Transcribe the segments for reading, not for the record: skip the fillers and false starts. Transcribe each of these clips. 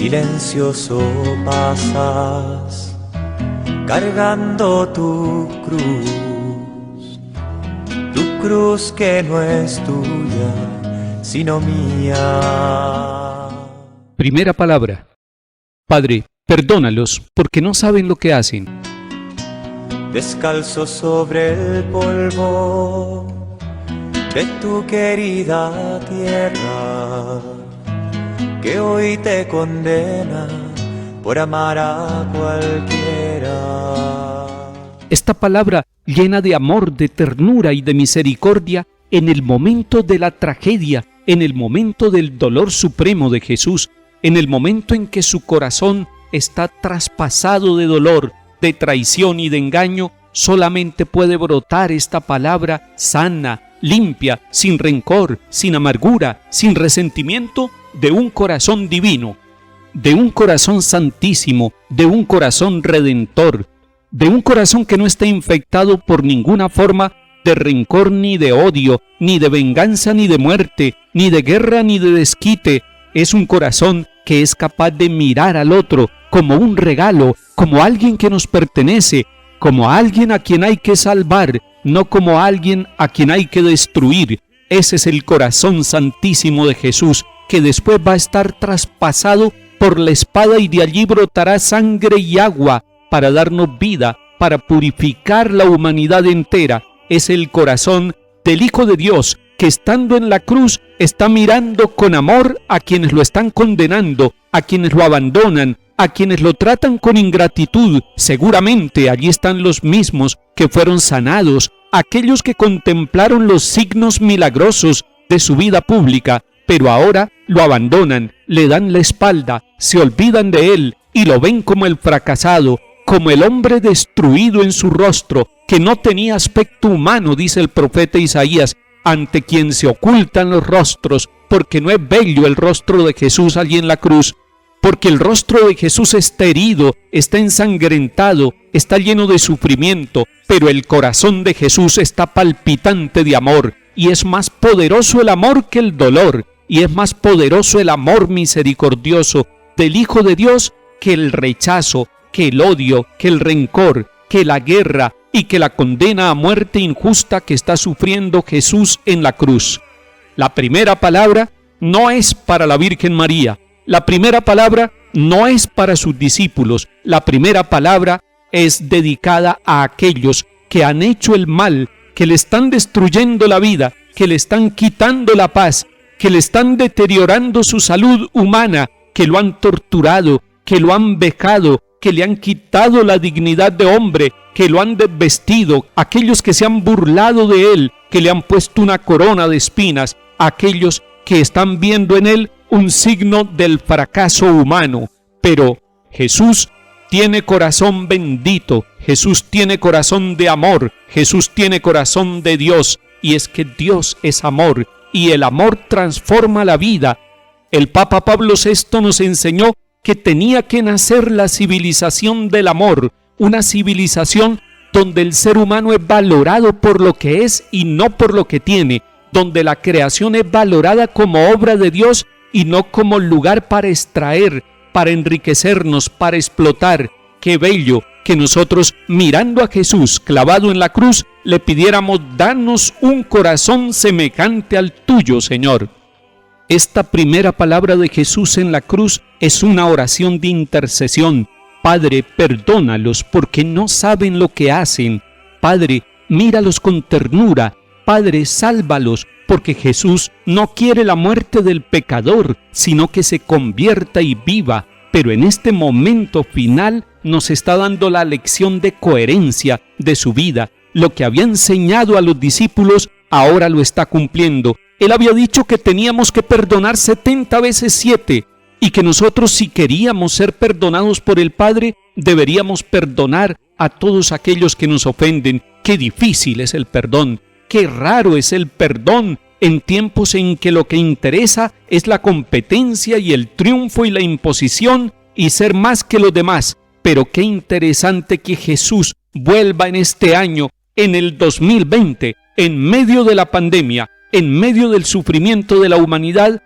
silencioso pasas, cargando tu cruz que no es tuya, sino mía. Primera palabra. Padre, perdónalos, porque no saben lo que hacen. Descalzo sobre el polvo de tu querida tierra, que hoy te condena por amar a cualquiera. Esta palabra llena de amor, de ternura y de misericordia en el momento de la tragedia, en el momento del dolor supremo de Jesús, en el momento en que su corazón está traspasado de dolor, de traición y de engaño, solamente puede brotar esta palabra sana, limpia, sin rencor, sin amargura, sin resentimiento, de un corazón divino, de un corazón santísimo, de un corazón redentor, de un corazón que no está infectado por ninguna forma de rencor ni de odio, ni de venganza ni de muerte, ni de guerra ni de desquite. Es un corazón que es capaz de mirar al otro como un regalo, como alguien que nos pertenece, como alguien a quien hay que salvar, no como alguien a quien hay que destruir. Ese es el corazón santísimo de Jesús, que después va a estar traspasado por la espada y de allí brotará sangre y agua para darnos vida, para purificar la humanidad entera. Es el corazón del Hijo de Dios, que estando en la cruz está mirando con amor a quienes lo están condenando, a quienes lo abandonan, a quienes lo tratan con ingratitud. Seguramente allí están los mismos que fueron sanados, aquellos que contemplaron los signos milagrosos de su vida pública, pero ahora lo abandonan, le dan la espalda, se olvidan de él y lo ven como el fracasado, como el hombre destruido en su rostro, que no tenía aspecto humano, dice el profeta Isaías, ante quien se ocultan los rostros, porque no es bello el rostro de Jesús allí en la cruz, porque el rostro de Jesús está herido, está ensangrentado, está lleno de sufrimiento, pero el corazón de Jesús está palpitante de amor, y es más poderoso el amor que el dolor, y es más poderoso el amor misericordioso del Hijo de Dios que el rechazo, que el odio, que el rencor, que la guerra y que la condena a muerte injusta que está sufriendo Jesús en la cruz. La primera palabra no es para la Virgen María, la primera palabra no es para sus discípulos, la primera palabra es dedicada a aquellos que han hecho el mal, que le están destruyendo la vida, que le están quitando la paz, que le están deteriorando su salud humana, que lo han torturado, que lo han vejado, que le han quitado la dignidad de hombre, que lo han desvestido, aquellos que se han burlado de él, que le han puesto una corona de espinas, aquellos que están viendo en él un signo del fracaso humano. Pero Jesús tiene corazón bendito, Jesús tiene corazón de amor, Jesús tiene corazón de Dios, y es que Dios es amor, y el amor transforma la vida. El Papa Pablo VI nos enseñó que tenía que nacer la civilización del amor, una civilización donde el ser humano es valorado por lo que es y no por lo que tiene, donde la creación es valorada como obra de Dios y no como lugar para extraer, para enriquecernos, para explotar. Qué bello que nosotros, mirando a Jesús clavado en la cruz, le pidiéramos: danos un corazón semejante al tuyo, Señor. Esta primera palabra de Jesús en la cruz es una oración de intercesión. Padre, perdónalos porque no saben lo que hacen. Padre, míralos con ternura. Padre, sálvalos, porque Jesús no quiere la muerte del pecador, sino que se convierta y viva. Pero en este momento final nos está dando la lección de coherencia de su vida. Lo que había enseñado a los discípulos, ahora lo está cumpliendo. Él había dicho que teníamos que perdonar 70 veces 7 y que nosotros, si queríamos ser perdonados por el Padre, deberíamos perdonar a todos aquellos que nos ofenden. Qué difícil es el perdón, qué raro es el perdón en tiempos en que lo que interesa es la competencia y el triunfo y la imposición y ser más que los demás. Pero qué interesante que Jesús vuelva en este año, en el 2020, en medio de la pandemia, en medio del sufrimiento de la humanidad,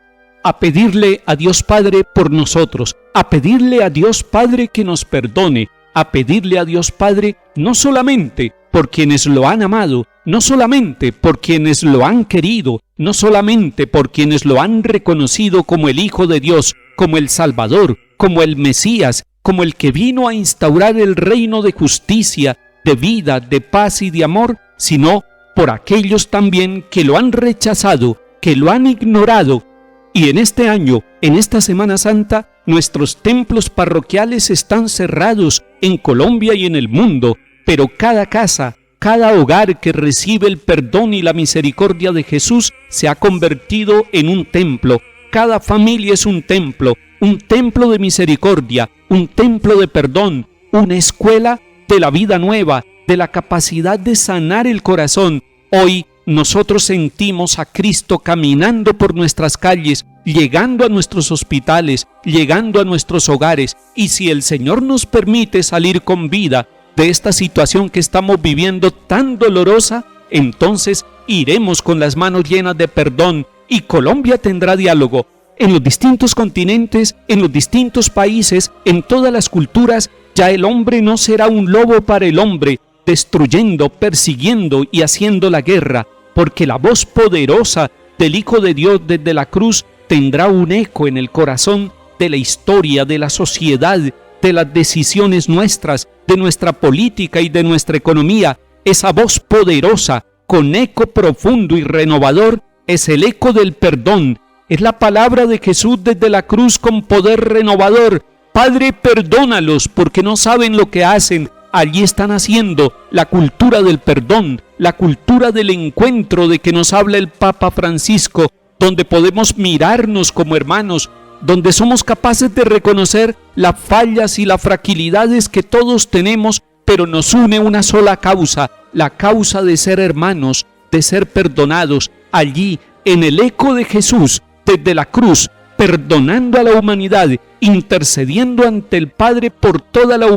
a pedirle a Dios Padre por nosotros, a pedirle a Dios Padre que nos perdone, a pedirle a Dios Padre no solamente por quienes lo han amado, no solamente por quienes lo han querido, no solamente por quienes lo han reconocido como el Hijo de Dios, como el Salvador, como el Mesías, como el que vino a instaurar el reino de justicia, de vida, de paz y de amor, sino por aquellos también que lo han rechazado, que lo han ignorado. Y en este año, en esta Semana Santa, nuestros templos parroquiales están cerrados en Colombia y en el mundo, pero cada casa, cada hogar que recibe el perdón y la misericordia de Jesús se ha convertido en un templo. Cada familia es un templo de misericordia, un templo de perdón, una escuela de la vida nueva, de la capacidad de sanar el corazón. Hoy nosotros sentimos a Cristo caminando por nuestras calles, llegando a nuestros hospitales, llegando a nuestros hogares, y si el Señor nos permite salir con vida de esta situación que estamos viviendo tan dolorosa, entonces iremos con las manos llenas de perdón y Colombia tendrá diálogo. En los distintos continentes, en los distintos países, en todas las culturas, ya el hombre no será un lobo para el hombre, destruyendo, persiguiendo y haciendo la guerra, porque la voz poderosa del Hijo de Dios desde la cruz tendrá un eco en el corazón de la historia, de la sociedad, de las decisiones nuestras, de nuestra política y de nuestra economía. Esa voz poderosa, con eco profundo y renovador, es el eco del perdón. Es la palabra de Jesús desde la cruz con poder renovador. Padre, perdónalos porque no saben lo que hacen. Allí están haciendo la cultura del perdón, la cultura del encuentro de que nos habla el Papa Francisco, donde podemos mirarnos como hermanos, donde somos capaces de reconocer las fallas y las fragilidades que todos tenemos, pero nos une una sola causa, la causa de ser hermanos, de ser perdonados. Allí, en el eco de Jesús, desde la cruz, perdonando a la humanidad, intercediendo ante el Padre por toda la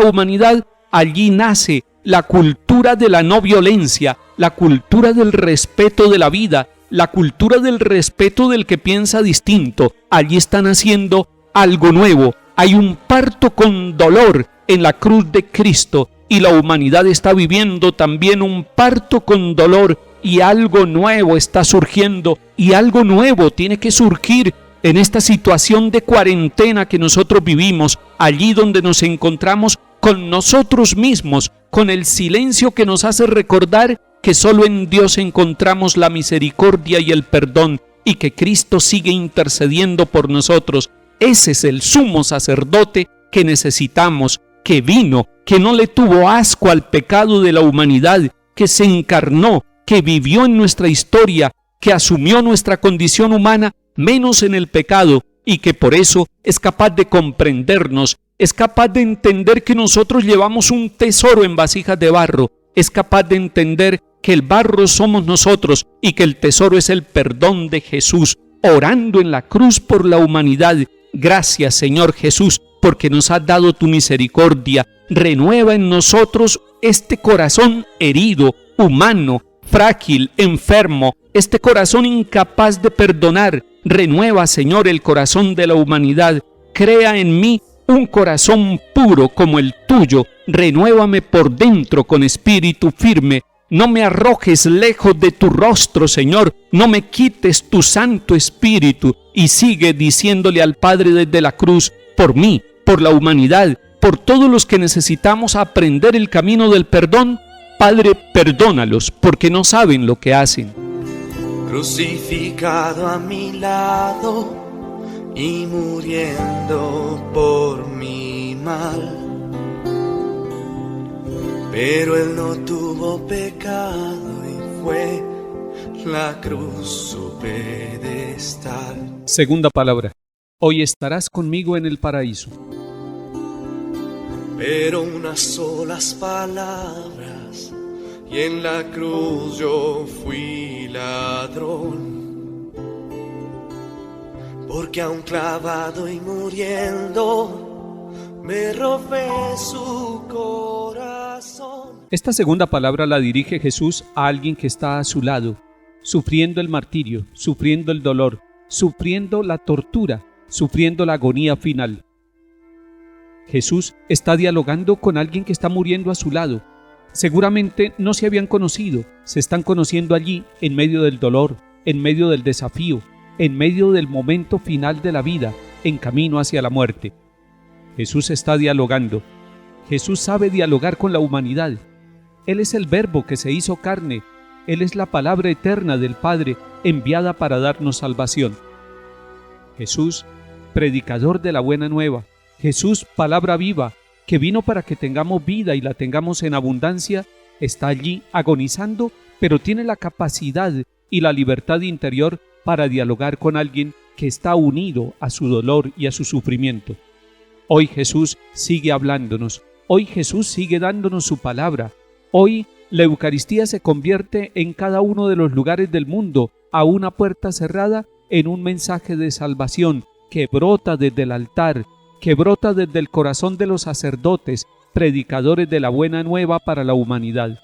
humanidad, allí nace la cultura de la no violencia, la cultura del respeto de la vida, la cultura del respeto del que piensa distinto. Allí están haciendo algo nuevo. Hay un parto con dolor en la cruz de Cristo y la humanidad está viviendo también un parto con dolor y algo nuevo está surgiendo y algo nuevo tiene que surgir en esta situación de cuarentena que nosotros vivimos, allí donde nos encontramos con nosotros mismos, con el silencio que nos hace recordar que solo en Dios encontramos la misericordia y el perdón y que Cristo sigue intercediendo por nosotros. Ese es el sumo sacerdote que necesitamos, que vino, que no le tuvo asco al pecado de la humanidad, que se encarnó, que vivió en nuestra historia, que asumió nuestra condición humana menos en el pecado y que por eso es capaz de comprendernos, es capaz de entender que nosotros llevamos un tesoro en vasijas de barro, es capaz de entender que el barro somos nosotros y que el tesoro es el perdón de Jesús, orando en la cruz por la humanidad. Gracias, Señor Jesús, porque nos has dado tu misericordia. Renueva en nosotros este corazón herido, humano, frágil, enfermo, este corazón incapaz de perdonar. Renueva, Señor, el corazón de la humanidad. Crea en mí un corazón puro como el tuyo. Renuévame por dentro con espíritu firme. No me arrojes lejos de tu rostro, Señor. No me quites tu Santo Espíritu. Y sigue diciéndole al Padre desde la cruz, por mí, por la humanidad, por todos los que necesitamos aprender el camino del perdón. Padre, perdónalos, porque no saben lo que hacen. Crucificado a mi lado y muriendo por mi mal. Pero Él no tuvo pecado y fue la cruz su pedestal. Segunda palabra. Hoy estarás conmigo en el paraíso. Pero unas solas palabras y en la cruz yo fui ladrón. Porque aún clavado y muriendo me robé su corazón. Esta segunda palabra la dirige Jesús a alguien que está a su lado, sufriendo el martirio, sufriendo el dolor, sufriendo la tortura, sufriendo la agonía final. Jesús está dialogando con alguien que está muriendo a su lado. Seguramente no se habían conocido, se están conociendo allí en medio del dolor, en medio del desafío, en medio del momento final de la vida, en camino hacia la muerte. Jesús está dialogando. Jesús sabe dialogar con la humanidad. Él es el Verbo que se hizo carne. Él es la palabra eterna del Padre enviada para darnos salvación. Jesús, predicador de la buena nueva. Jesús, palabra viva, que vino para que tengamos vida y la tengamos en abundancia, está allí agonizando, pero tiene la capacidad y la libertad interior para dialogar con alguien que está unido a su dolor y a su sufrimiento. Hoy Jesús sigue hablándonos. Hoy Jesús sigue dándonos su palabra. Hoy la Eucaristía se convierte en cada uno de los lugares del mundo a una puerta cerrada en un mensaje de salvación que brota desde el altar, que brota desde el corazón de los sacerdotes, predicadores de la buena nueva para la humanidad.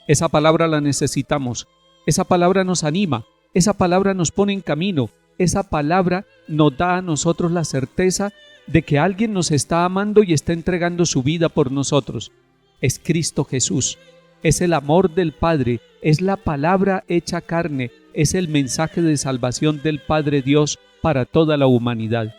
Esa palabra la necesitamos, esa palabra nos anima, esa palabra nos pone en camino, esa palabra nos da a nosotros la certeza de que alguien nos está amando y está entregando su vida por nosotros. Es Cristo Jesús, es el amor del Padre, es la palabra hecha carne, es el mensaje de salvación del Padre Dios para toda la humanidad.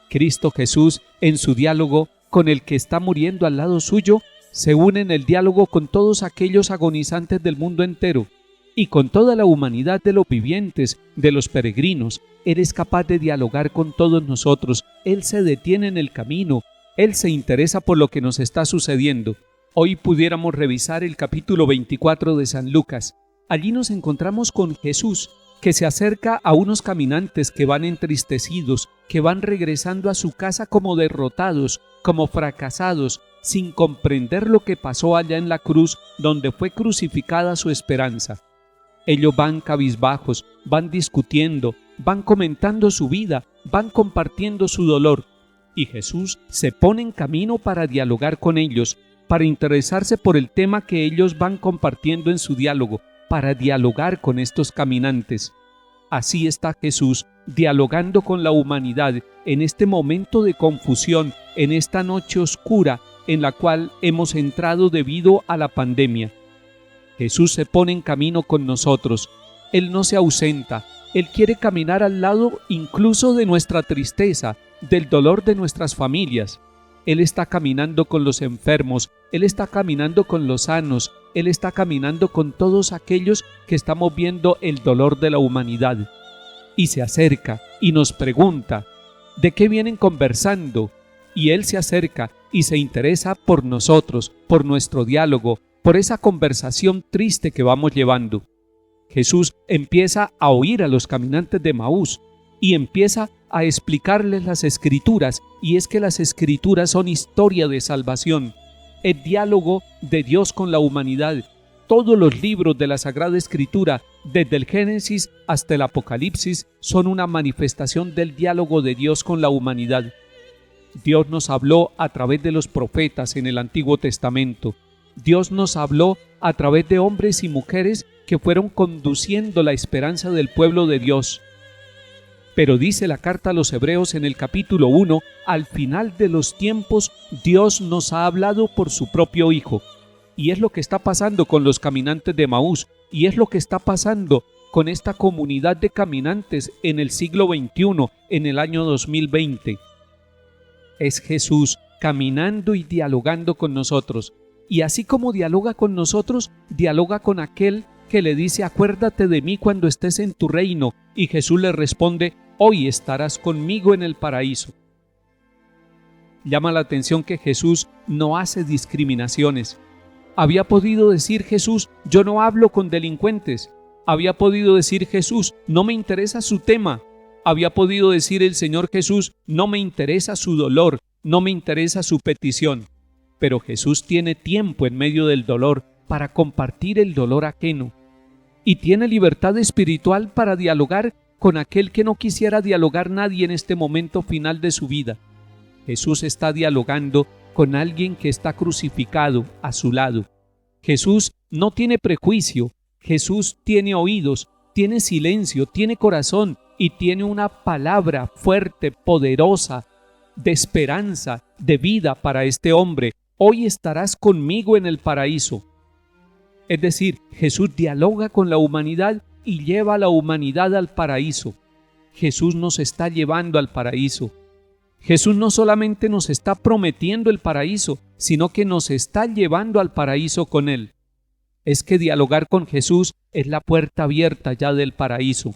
Cristo Jesús, en su diálogo con el que está muriendo al lado suyo, se une en el diálogo con todos aquellos agonizantes del mundo entero y con toda la humanidad de los vivientes, de los peregrinos. Él es capaz de dialogar con todos nosotros. Él se detiene en el camino. Él se interesa por lo que nos está sucediendo. Hoy pudiéramos revisar el capítulo 24 de San Lucas. Allí nos encontramos con Jesús, que se acerca a unos caminantes que van entristecidos, que van regresando a su casa como derrotados, como fracasados, sin comprender lo que pasó allá en la cruz donde fue crucificada su esperanza. Ellos van cabizbajos, van discutiendo, van comentando su vida, van compartiendo su dolor, y Jesús se pone en camino para dialogar con ellos, para interesarse por el tema que ellos van compartiendo en su diálogo, para dialogar con estos caminantes. Así está Jesús dialogando con la humanidad en este momento de confusión, en esta noche oscura en la cual hemos entrado debido a la pandemia. Jesús se pone en camino con nosotros. Él no se ausenta. Él quiere caminar al lado incluso de nuestra tristeza, del dolor de nuestras familias. Él está caminando con los enfermos, Él está caminando con los sanos, Él está caminando con todos aquellos que estamos viendo el dolor de la humanidad. Y se acerca y nos pregunta, ¿de qué vienen conversando? Y Él se acerca y se interesa por nosotros, por nuestro diálogo, por esa conversación triste que vamos llevando. Jesús empieza a oír a los caminantes de Emaús y empieza a explicarles las Escrituras, y es que las Escrituras son historia de salvación, el diálogo de Dios con la humanidad. Todos los libros de la Sagrada Escritura, desde el Génesis hasta el Apocalipsis, son una manifestación del diálogo de Dios con la humanidad. Dios nos habló a través de los profetas en el Antiguo Testamento. Dios nos habló a través de hombres y mujeres que fueron conduciendo la esperanza del pueblo de Dios. Pero dice la carta a los Hebreos en el capítulo 1, al final de los tiempos Dios nos ha hablado por su propio Hijo. Y es lo que está pasando con los caminantes de Emaús, y es lo que está pasando con esta comunidad de caminantes en el siglo XXI, en el año 2020. Es Jesús caminando y dialogando con nosotros. Y así como dialoga con nosotros, dialoga con aquel que le dice, acuérdate de mí cuando estés en tu reino. Y Jesús le responde, hoy estarás conmigo en el paraíso. Llama la atención que Jesús no hace discriminaciones. Había podido decir Jesús, yo no hablo con delincuentes. Había podido decir Jesús, no me interesa su tema. Había podido decir el Señor Jesús, no me interesa su dolor, no me interesa su petición. Pero Jesús tiene tiempo en medio del dolor para compartir el dolor ajeno. Y tiene libertad espiritual para dialogar con aquel que no quisiera dialogar nadie en este momento final de su vida. Jesús está dialogando con alguien que está crucificado a su lado. Jesús no tiene prejuicio, Jesús tiene oídos, tiene silencio, tiene corazón y tiene una palabra fuerte, poderosa, de esperanza, de vida para este hombre. Hoy estarás conmigo en el paraíso. Es decir, Jesús dialoga con la humanidad y lleva a la humanidad al paraíso. Jesús nos está llevando al paraíso. Jesús no solamente nos está prometiendo el paraíso, sino que nos está llevando al paraíso con Él. Es que dialogar con Jesús es la puerta abierta ya del paraíso.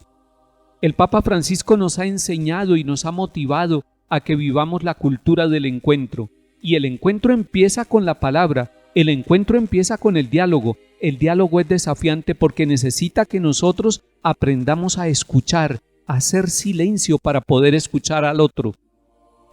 El Papa Francisco nos ha enseñado y nos ha motivado a que vivamos la cultura del encuentro. Y el encuentro empieza con la palabra, el encuentro empieza con el diálogo. El diálogo es desafiante porque necesita que nosotros aprendamos a escuchar, a hacer silencio para poder escuchar al otro.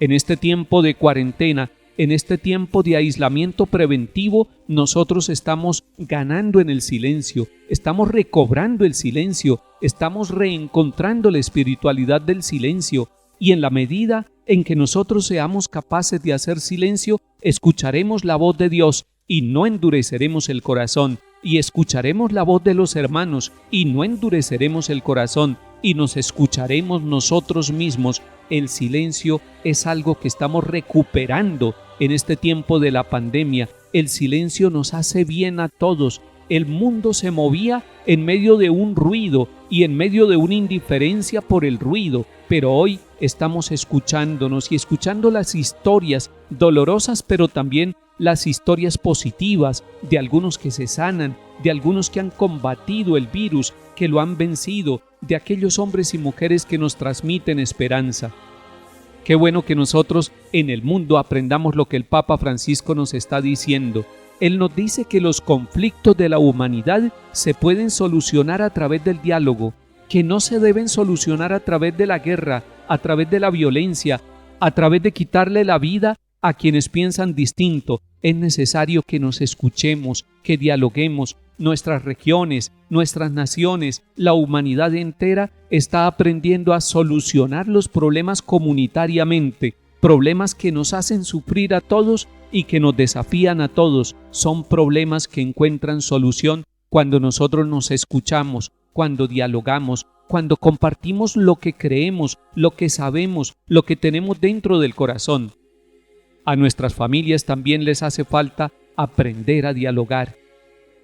En este tiempo de cuarentena, en este tiempo de aislamiento preventivo, nosotros estamos ganando en el silencio, estamos recobrando el silencio, estamos reencontrando la espiritualidad del silencio, y en la medida en que nosotros seamos capaces de hacer silencio, escucharemos la voz de Dios y no endureceremos el corazón, y escucharemos la voz de los hermanos y no endureceremos el corazón, y nos escucharemos nosotros mismos. El silencio es algo que estamos recuperando en este tiempo de la pandemia. El silencio nos hace bien a todos. El mundo se movía en medio de un ruido y en medio de una indiferencia por el ruido, pero hoy estamos escuchándonos y escuchando las historias dolorosas, pero también las historias positivas de algunos que se sanan, de algunos que han combatido el virus, que lo han vencido, de aquellos hombres y mujeres que nos transmiten esperanza. Qué bueno que nosotros en el mundo aprendamos lo que el Papa Francisco nos está diciendo. Él nos dice que los conflictos de la humanidad se pueden solucionar a través del diálogo, que no se deben solucionar a través de la guerra, a través de la violencia, a través de quitarle la vida a quienes piensan distinto. Es necesario que nos escuchemos, que dialoguemos. Nuestras regiones, nuestras naciones, la humanidad entera está aprendiendo a solucionar los problemas comunitariamente, problemas que nos hacen sufrir a todos y que nos desafían a todos. Son problemas que encuentran solución cuando nosotros nos escuchamos, cuando dialogamos, cuando compartimos lo que creemos, lo que sabemos, lo que tenemos dentro del corazón. A nuestras familias también les hace falta aprender a dialogar.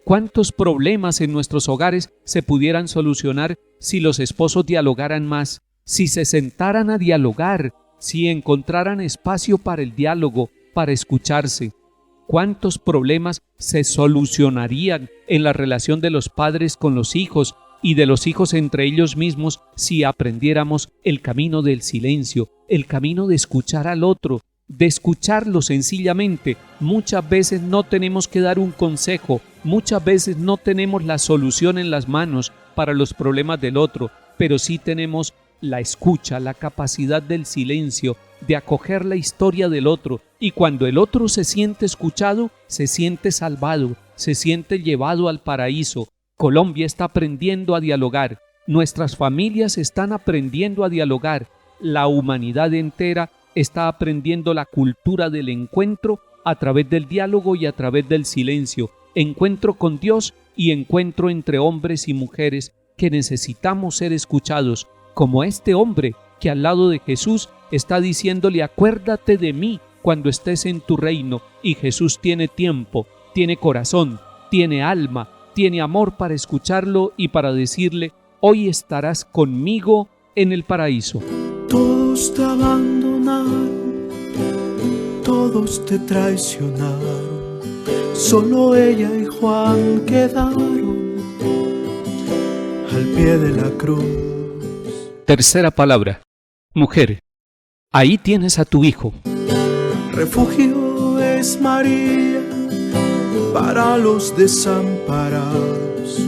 ¿Cuántos problemas en nuestros hogares se pudieran solucionar si los esposos dialogaran más, si se sentaran a dialogar, si encontraran espacio para el diálogo, para escucharse? ¿Cuántos problemas se solucionarían en la relación de los padres con los hijos y de los hijos entre ellos mismos si aprendiéramos el camino del silencio, el camino de escuchar al otro, de escucharlo sencillamente? Muchas veces no tenemos que dar un consejo, muchas veces no tenemos la solución en las manos para los problemas del otro, pero sí tenemos la escucha, la capacidad del silencio, de acoger la historia del otro, y cuando el otro se siente escuchado, se siente salvado, se siente llevado al paraíso. Colombia está aprendiendo a dialogar, nuestras familias están aprendiendo a dialogar, la humanidad entera está aprendiendo la cultura del encuentro a través del diálogo y a través del silencio, encuentro con Dios y encuentro entre hombres y mujeres que necesitamos ser escuchados, como este hombre que al lado de Jesús está diciéndole: acuérdate de mí cuando estés en tu reino. Y Jesús tiene tiempo, tiene corazón, tiene alma, tiene amor para escucharlo y para decirle: hoy estarás conmigo en el paraíso. Todos te abandonaron, todos te traicionaron, solo ella y Juan quedaron al pie de la cruz. Tercera palabra. Mujer, ahí tienes a tu hijo. Refugio es María para los desamparados,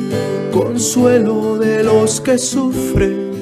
consuelo de los que sufren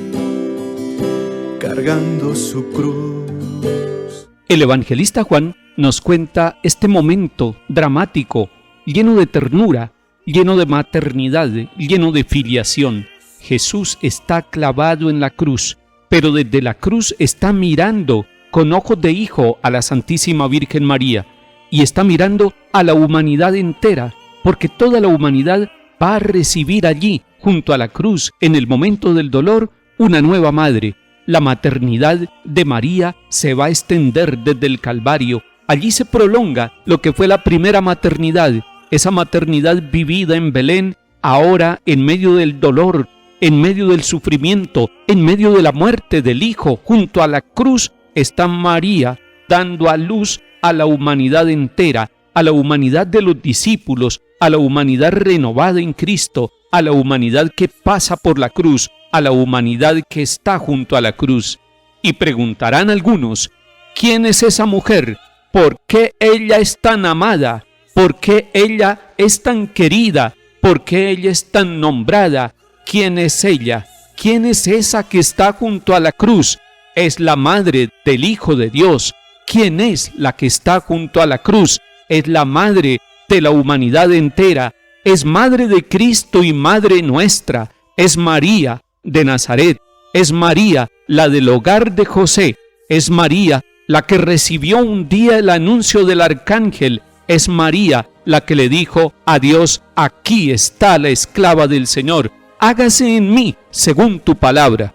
cargando su cruz. El evangelista Juan nos cuenta este momento dramático, lleno de ternura, lleno de maternidad, lleno de filiación. Jesús está clavado en la cruz, pero desde la cruz está mirando con ojos de hijo a la Santísima Virgen María, y está mirando a la humanidad entera, porque toda la humanidad va a recibir allí junto a la cruz, en el momento del dolor, una nueva madre. La maternidad de María se va a extender desde el Calvario. Allí se prolonga lo que fue la primera maternidad, esa maternidad vivida en Belén, ahora en medio del dolor, en medio del sufrimiento, en medio de la muerte del Hijo, junto a la cruz, está María dando a luz a la humanidad entera, a la humanidad de los discípulos, a la humanidad renovada en Cristo, a la humanidad que pasa por la cruz, a la humanidad que está junto a la cruz. Y preguntarán algunos, ¿quién es esa mujer? ¿Por qué ella es tan amada? ¿Por qué ella es tan querida? ¿Por qué ella es tan nombrada? ¿Quién es ella? ¿Quién es esa que está junto a la cruz? Es la madre del Hijo de Dios. ¿Quién es la que está junto a la cruz? Es la madre de la humanidad entera. Es madre de Cristo y madre nuestra. Es María de Nazaret. Es María, la del hogar de José. Es María, la que recibió un día el anuncio del arcángel. Es María, la que le dijo a Dios: aquí está la esclava del Señor. Hágase en mí según tu palabra.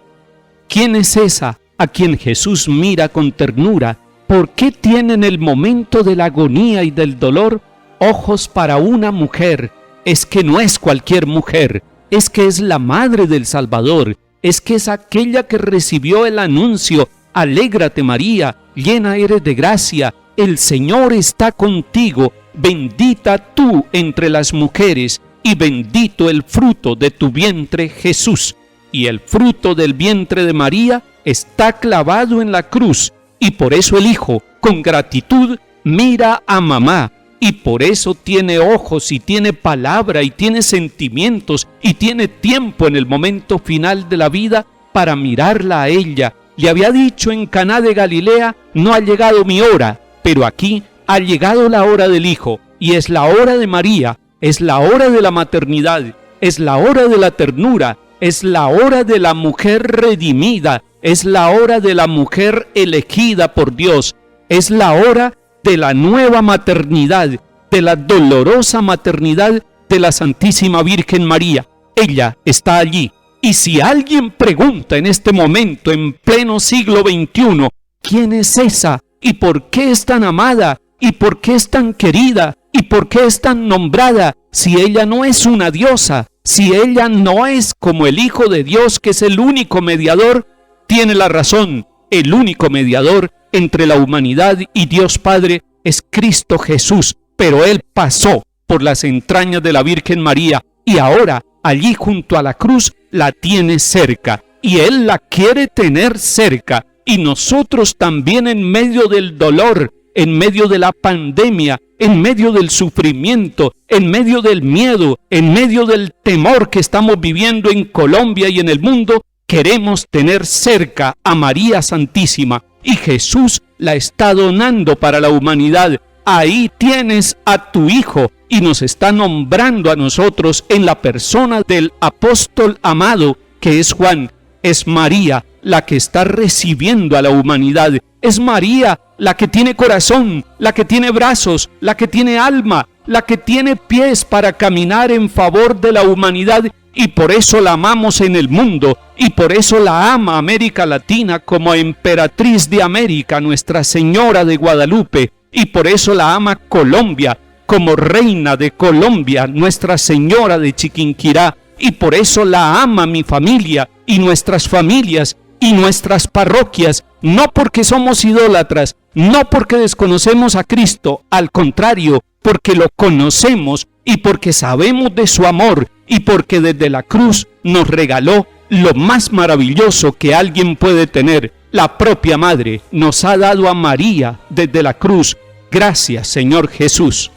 ¿Quién es esa a quien Jesús mira con ternura? ¿Por qué tiene en el momento de la agonía y del dolor ojos para una mujer? Es que no es cualquier mujer, es que es la madre del Salvador, es que es aquella que recibió el anuncio: alégrate María, llena eres de gracia, el Señor está contigo, bendita tú entre las mujeres, y bendito el fruto de tu vientre, Jesús. Y el fruto del vientre de María está clavado en la cruz, y por eso el Hijo, con gratitud, mira a mamá, y por eso tiene ojos, y tiene palabra, y tiene sentimientos, y tiene tiempo en el momento final de la vida para mirarla a ella. Le había dicho en Caná de Galilea: no ha llegado mi hora, pero aquí ha llegado la hora del Hijo, y es la hora de María, es la hora de la maternidad, es la hora de la ternura, es la hora de la mujer redimida, es la hora de la mujer elegida por Dios, es la hora de la nueva maternidad, de la dolorosa maternidad de la Santísima Virgen María. Ella está allí. Y si alguien pregunta en este momento, en pleno siglo XXI, ¿quién es esa? ¿Y por qué es tan amada? ¿Y por qué es tan querida? ¿Y por qué es tan nombrada? Si ella no es una diosa, si ella no es como el Hijo de Dios, que es el único mediador, tiene la razón. El único mediador entre la humanidad y Dios Padre es Cristo Jesús, pero Él pasó por las entrañas de la Virgen María y ahora allí junto a la cruz la tiene cerca, y Él la quiere tener cerca, y nosotros también en medio del dolor, en medio de la pandemia, en medio del sufrimiento, en medio del miedo, en medio del temor que estamos viviendo en Colombia y en el mundo, queremos tener cerca a María Santísima, y Jesús la está donando para la humanidad. Ahí tienes a tu Hijo, y nos está nombrando a nosotros en la persona del apóstol amado que es Juan. Es María la que está recibiendo a la humanidad. Es María la que tiene corazón, la que tiene brazos, la que tiene alma, la que tiene pies para caminar en favor de la humanidad, y por eso la amamos en el mundo, y por eso la ama América Latina como emperatriz de América, Nuestra Señora de Guadalupe, y por eso la ama Colombia como reina de Colombia, Nuestra Señora de Chiquinquirá, y por eso la ama mi familia y nuestras familias y nuestras parroquias, no porque somos idólatras, no porque desconocemos a Cristo, al contrario, porque lo conocemos y porque sabemos de su amor y porque desde la cruz nos regaló lo más maravilloso que alguien puede tener. La propia Madre nos ha dado a María desde la cruz. Gracias, Señor Jesús.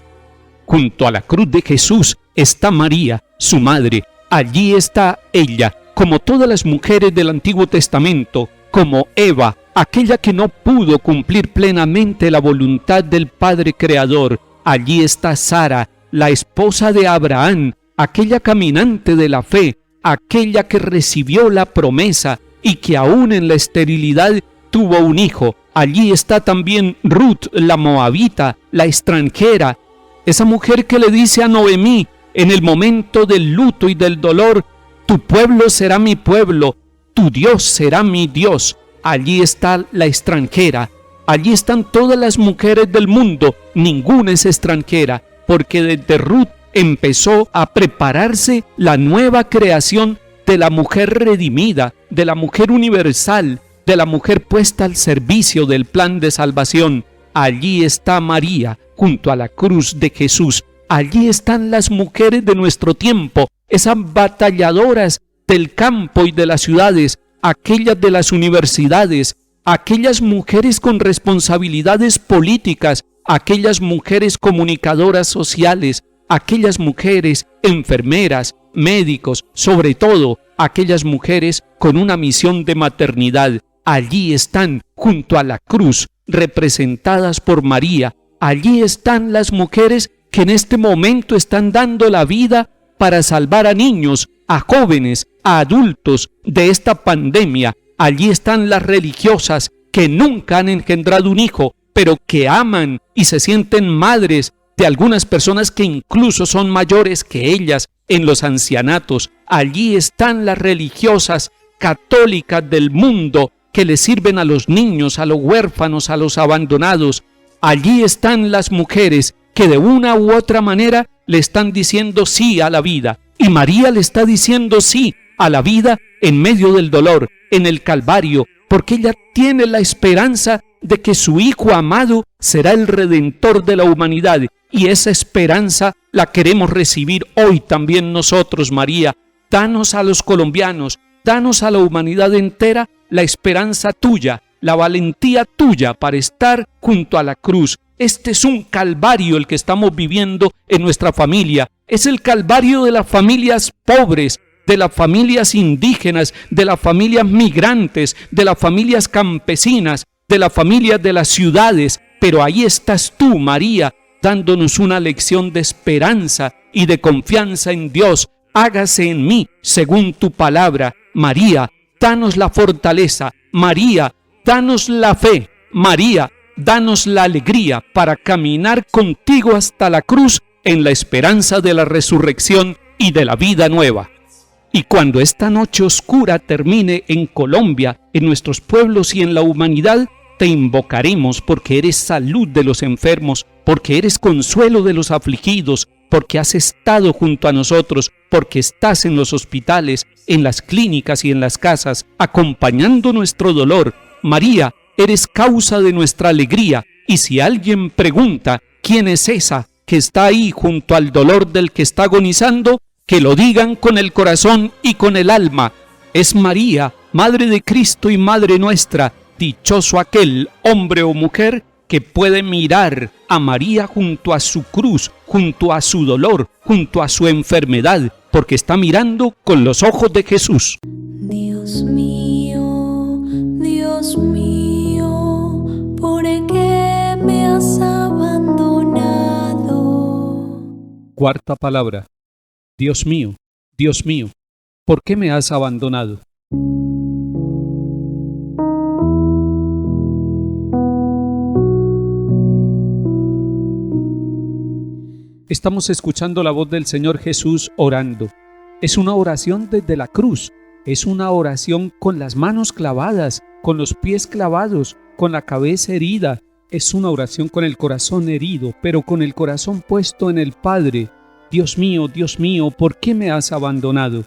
Junto a la cruz de Jesús está María, su madre. Allí está ella, como todas las mujeres del Antiguo Testamento, como Eva, aquella que no pudo cumplir plenamente la voluntad del Padre Creador. Allí está Sara, la esposa de Abraham, aquella caminante de la fe, aquella que recibió la promesa y que aún en la esterilidad tuvo un hijo. Allí está también Ruth, la moabita, la extranjera, esa mujer que le dice a Noemí en el momento del luto y del dolor: Tu pueblo será mi pueblo, tu Dios será mi Dios. Allí está la extranjera, allí están todas las mujeres del mundo, ninguna es extranjera, porque desde Ruth empezó a prepararse la nueva creación de la mujer redimida, de la mujer universal, de la mujer puesta al servicio del plan de salvación. Allí está María, junto a la cruz de Jesús. Allí están las mujeres de nuestro tiempo, esas batalladoras del campo y de las ciudades, aquellas de las universidades, aquellas mujeres con responsabilidades políticas, aquellas mujeres comunicadoras sociales, aquellas mujeres enfermeras, médicos, sobre todo aquellas mujeres con una misión de maternidad. Allí están, junto a la cruz, representadas por María. Allí están las mujeres que en este momento están dando la vida para salvar a niños, a jóvenes, a adultos de esta pandemia. Allí están las religiosas que nunca han engendrado un hijo, pero que aman y se sienten madres de algunas personas que incluso son mayores que ellas en los ancianatos. Allí están las religiosas católicas del mundo que le sirven a los niños, a los huérfanos, a los abandonados. Allí están las mujeres que de una u otra manera le están diciendo sí a la vida. Y María le está diciendo sí a la vida en medio del dolor, en el Calvario, porque ella tiene la esperanza de que su Hijo amado será el Redentor de la humanidad. Y esa esperanza la queremos recibir hoy también nosotros, María. Danos a los colombianos, danos a la humanidad entera la esperanza tuya, la valentía tuya para estar junto a la cruz. Este es un calvario el que estamos viviendo en nuestra familia. Es el calvario de las familias pobres, de las familias indígenas, de las familias migrantes, de las familias campesinas, de las familias de las ciudades. Pero ahí estás tú, María, dándonos una lección de esperanza y de confianza en Dios. Hágase en mí según tu palabra. María, danos la fortaleza. María, danos la fe. María, danos la alegría para caminar contigo hasta la cruz en la esperanza de la resurrección y de la vida nueva. Y cuando esta noche oscura termine en Colombia, en nuestros pueblos y en la humanidad, te invocaremos porque eres salud de los enfermos, porque eres consuelo de los afligidos, porque has estado junto a nosotros, porque estás en los hospitales, en las clínicas y en las casas, acompañando nuestro dolor. María, eres causa de nuestra alegría, y si alguien pregunta quién es esa que está ahí junto al dolor del que está agonizando, que lo digan con el corazón y con el alma. Es María, Madre de Cristo y Madre nuestra. Dichoso aquel hombre o mujer que puede mirar a María junto a su cruz, junto a su dolor, junto a su enfermedad, porque está mirando con los ojos de Jesús. Dios mío, ¿por qué me has abandonado? Cuarta palabra. Dios mío, ¿por qué me has abandonado? Estamos escuchando la voz del Señor Jesús orando. Es una oración desde la cruz, es una oración con las manos clavadas, con los pies clavados, con la cabeza herida. Es una oración con el corazón herido, pero con el corazón puesto en el Padre. Dios mío, ¿por qué me has abandonado?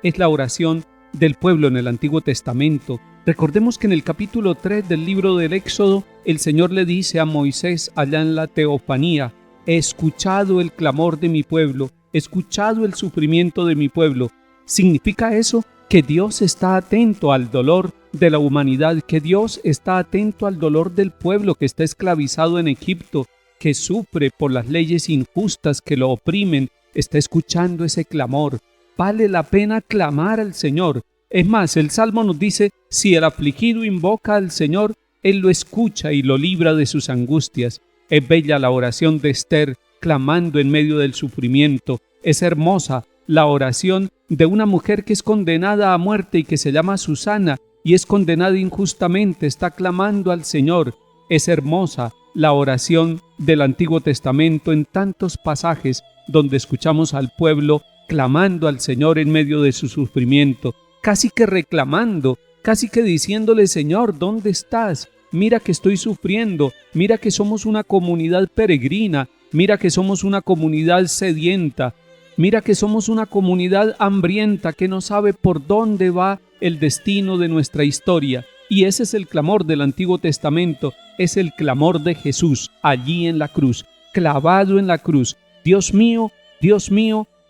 Es la oración del pueblo en el Antiguo Testamento. Recordemos que en el capítulo 3 del libro del Éxodo, el Señor le dice a Moisés allá en la teofanía: he escuchado el clamor de mi pueblo, he escuchado el sufrimiento de mi pueblo. ¿Significa eso que Dios está atento al dolor de la humanidad, que Dios está atento al dolor del pueblo que está esclavizado en Egipto, que sufre por las leyes injustas que lo oprimen? Está escuchando ese clamor. Vale la pena clamar al Señor. Es más, el Salmo nos dice: si el afligido invoca al Señor, Él lo escucha y lo libra de sus angustias. Es bella la oración de Esther, clamando en medio del sufrimiento. Es hermosa la oración de una mujer que es condenada a muerte y que se llama Susana, y es condenada injustamente, está clamando al Señor. Es hermosa la oración del Antiguo Testamento en tantos pasajes donde escuchamos al pueblo clamando al Señor en medio de su sufrimiento, casi que reclamando, casi que diciéndole: Señor, ¿dónde estás? Mira que estoy sufriendo, mira que somos una comunidad peregrina, mira que somos una comunidad sedienta, mira que somos una comunidad hambrienta que no sabe por dónde va el destino de nuestra historia. Y ese es el clamor del Antiguo Testamento, es el clamor de Jesús allí en la cruz, clavado en la cruz. Dios mío,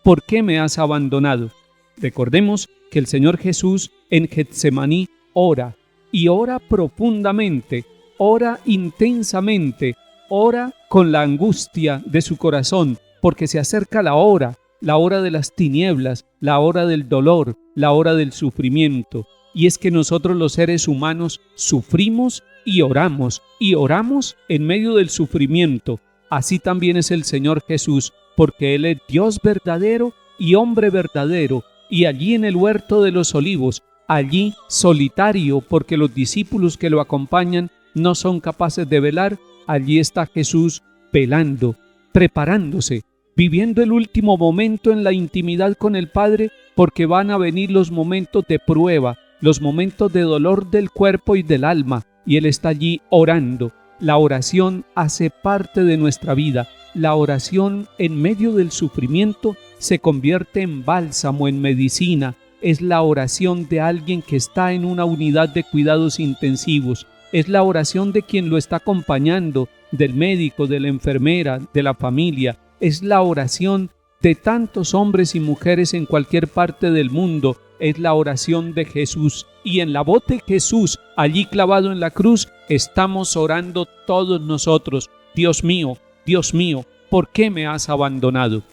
¿por qué me has abandonado? Recordemos que el Señor Jesús en Getsemaní ora, y ora profundamente, ora intensamente, ora con la angustia de su corazón, porque se acerca la hora de las tinieblas, la hora del dolor, la hora del sufrimiento. Y es que nosotros los seres humanos sufrimos y oramos en medio del sufrimiento. Así también es el Señor Jesús, porque Él es Dios verdadero y hombre verdadero, y allí en el huerto de los olivos, allí solitario, porque los discípulos que lo acompañan no son capaces de velar, allí está Jesús velando, preparándose, viviendo el último momento en la intimidad con el Padre, porque van a venir los momentos de prueba, los momentos de dolor del cuerpo y del alma, y Él está allí orando. La oración hace parte de nuestra vida. La oración en medio del sufrimiento se convierte en bálsamo, en medicina. Es la oración de alguien que está en una unidad de cuidados intensivos. Es la oración de quien lo está acompañando, del médico, de la enfermera, de la familia. Es la oración de tantos hombres y mujeres en cualquier parte del mundo. Es la oración de Jesús. Y en la voz de Jesús, allí clavado en la cruz, estamos orando todos nosotros: Dios mío, ¿por qué me has abandonado?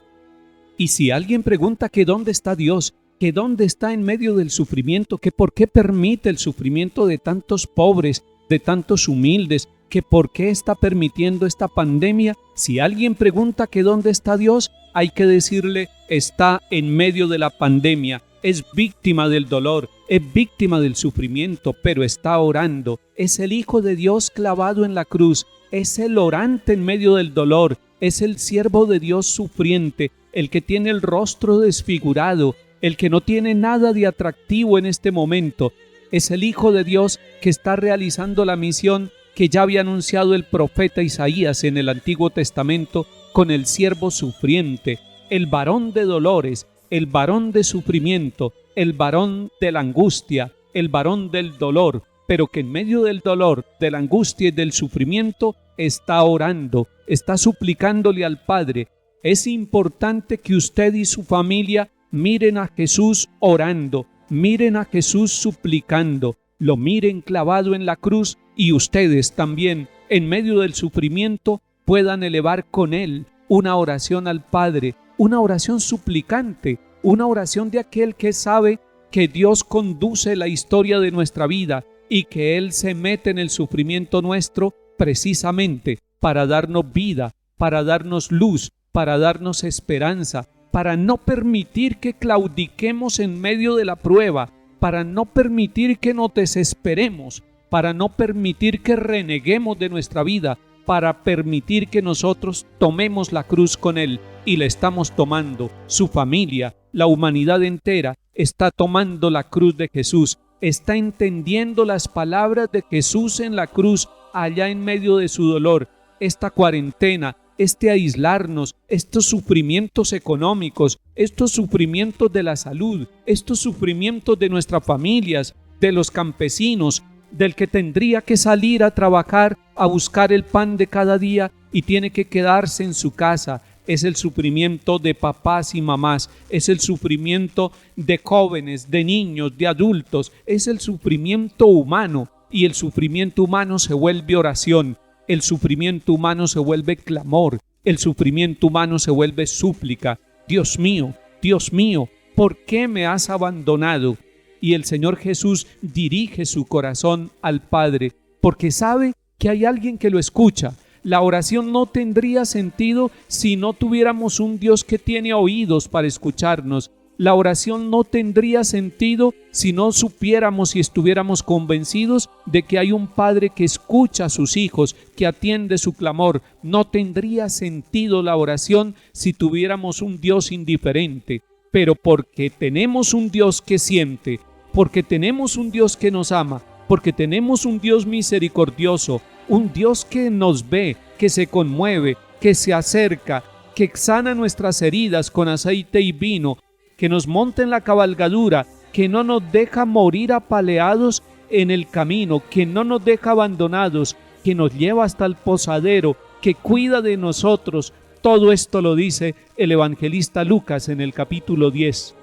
Y si alguien pregunta que dónde está Dios, que dónde está en medio del sufrimiento, que por qué permite el sufrimiento de tantos pobres, de tantos humildes, que por qué está permitiendo esta pandemia, si alguien pregunta que dónde está Dios, hay que decirle: está en medio de la pandemia, es víctima del dolor, es víctima del sufrimiento, pero está orando. Es el Hijo de Dios clavado en la cruz, es el orante en medio del dolor, es el siervo de Dios sufriente, el que tiene el rostro desfigurado, el que no tiene nada de atractivo en este momento. Es el Hijo de Dios que está realizando la misión que ya había anunciado el profeta Isaías en el Antiguo Testamento con el siervo sufriente, el varón de dolores, el varón de sufrimiento, el varón de la angustia, el varón del dolor, pero que en medio del dolor, de la angustia y del sufrimiento está orando, está suplicándole al Padre. Es importante que usted y su familia miren a Jesús orando, miren a Jesús suplicando, lo miren clavado en la cruz, y ustedes también, en medio del sufrimiento, puedan elevar con Él una oración al Padre, una oración suplicante, una oración de aquel que sabe que Dios conduce la historia de nuestra vida y que Él se mete en el sufrimiento nuestro precisamente para darnos vida, para darnos luz, para darnos esperanza, para no permitir que claudiquemos en medio de la prueba, para no permitir que nos desesperemos, para no permitir que reneguemos de nuestra vida, para permitir que nosotros tomemos la cruz con Él, y la estamos tomando. Su familia, la humanidad entera, está tomando la cruz de Jesús, está entendiendo las palabras de Jesús en la cruz, allá en medio de su dolor. Esta cuarentena, este aislarnos, estos sufrimientos económicos, estos sufrimientos de la salud, estos sufrimientos de nuestras familias, de los campesinos, del que tendría que salir a trabajar, a buscar el pan de cada día y tiene que quedarse en su casa. Es el sufrimiento de papás y mamás, es el sufrimiento de jóvenes, de niños, de adultos, es el sufrimiento humano, y el sufrimiento humano se vuelve oración, el sufrimiento humano se vuelve clamor, el sufrimiento humano se vuelve súplica. Dios mío, ¿por qué me has abandonado? Y el Señor Jesús dirige su corazón al Padre, porque sabe que hay alguien que lo escucha. La oración no tendría sentido si no tuviéramos un Dios que tiene oídos para escucharnos. La oración no tendría sentido si no supiéramos y estuviéramos convencidos de que hay un Padre que escucha a sus hijos, que atiende su clamor. No tendría sentido la oración si tuviéramos un Dios indiferente. pero porque tenemos un Dios que siente, porque tenemos un Dios que nos ama, porque tenemos un Dios misericordioso, un Dios que nos ve, que se conmueve, que se acerca, que sana nuestras heridas con aceite y vino, que nos monta en la cabalgadura, que no nos deja morir apaleados en el camino, que no nos deja abandonados, que nos lleva hasta el posadero, que cuida de nosotros. Todo esto lo dice el evangelista Lucas en el capítulo 10.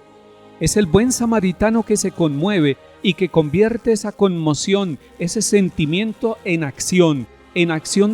Es el buen samaritano que se conmueve y que convierte esa conmoción, ese sentimiento en acción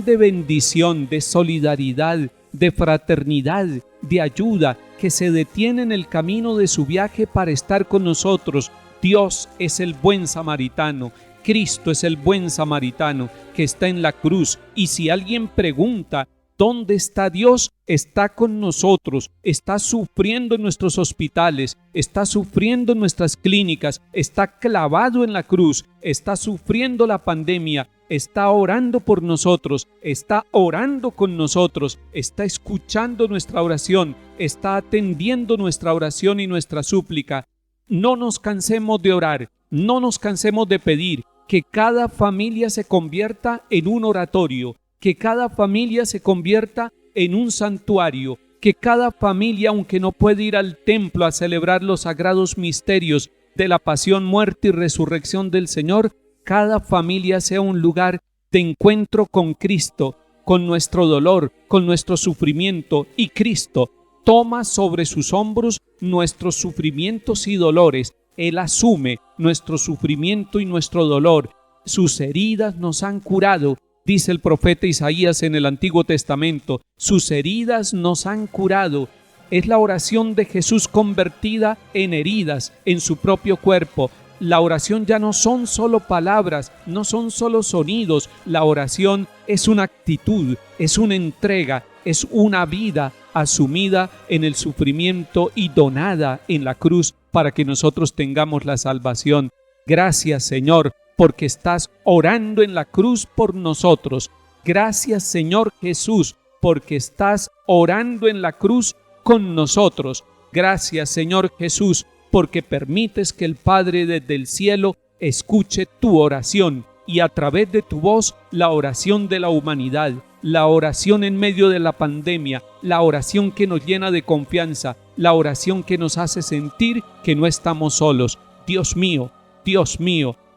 de bendición, de solidaridad, de fraternidad, de ayuda, que se detiene en el camino de su viaje para estar con nosotros. Dios es el buen samaritano, Cristo es el buen samaritano que está en la cruz. Y si alguien pregunta, ¿dónde está Dios? Está con nosotros, está sufriendo en nuestros hospitales, está sufriendo en nuestras clínicas, está clavado en la cruz, está sufriendo la pandemia, está orando por nosotros, está orando con nosotros, está escuchando nuestra oración, está atendiendo nuestra oración y nuestra súplica. No nos cansemos de orar, no nos cansemos de pedir que cada familia se convierta en un oratorio, que cada familia se convierta en un santuario, que cada familia, aunque no puede ir al templo a celebrar los sagrados misterios de la pasión, muerte y resurrección del Señor, cada familia sea un lugar de encuentro con Cristo, con nuestro dolor, con nuestro sufrimiento, y Cristo toma sobre sus hombros nuestros sufrimientos y dolores. Él asume nuestro sufrimiento y nuestro dolor. Sus heridas nos han curado, dice el profeta Isaías en el Antiguo Testamento. Sus heridas nos han curado. Es la oración de Jesús convertida en heridas en su propio cuerpo. La oración ya no son solo palabras, no son solo sonidos. La oración es una actitud, es una entrega, es una vida asumida en el sufrimiento y donada en la cruz para que nosotros tengamos la salvación. Gracias, Señor, porque estás orando en la cruz por nosotros. Gracias, Señor Jesús, porque estás orando en la cruz con nosotros. Gracias, Señor Jesús, porque permites que el Padre desde el cielo escuche tu oración y a través de tu voz la oración de la humanidad, la oración en medio de la pandemia, la oración que nos llena de confianza, la oración que nos hace sentir que no estamos solos. Dios mío,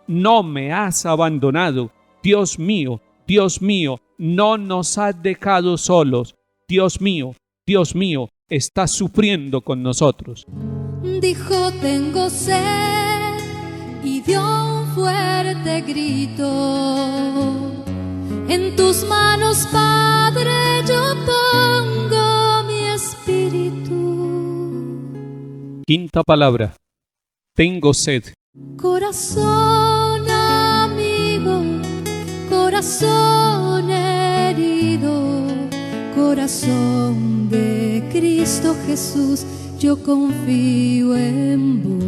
no me has abandonado. Dios mío, no nos has dejado solos. Dios mío, estás sufriendo con nosotros. Dijo: tengo sed, y dio un fuerte grito. En tus manos, Padre, yo pongo mi espíritu. Quinta palabra: tengo sed. Corazón amigo, corazón herido, corazón de Cristo Jesús, yo confío en vos.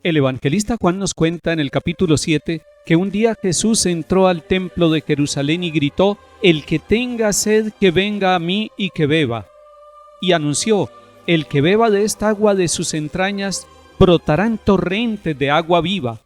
El evangelista Juan nos cuenta en el capítulo 7 que un día Jesús entró al templo de Jerusalén y gritó: el que tenga sed, que venga a mí y que beba. Y anunció: el que beba de esta agua de sus entrañas, brotarán torrentes de agua viva.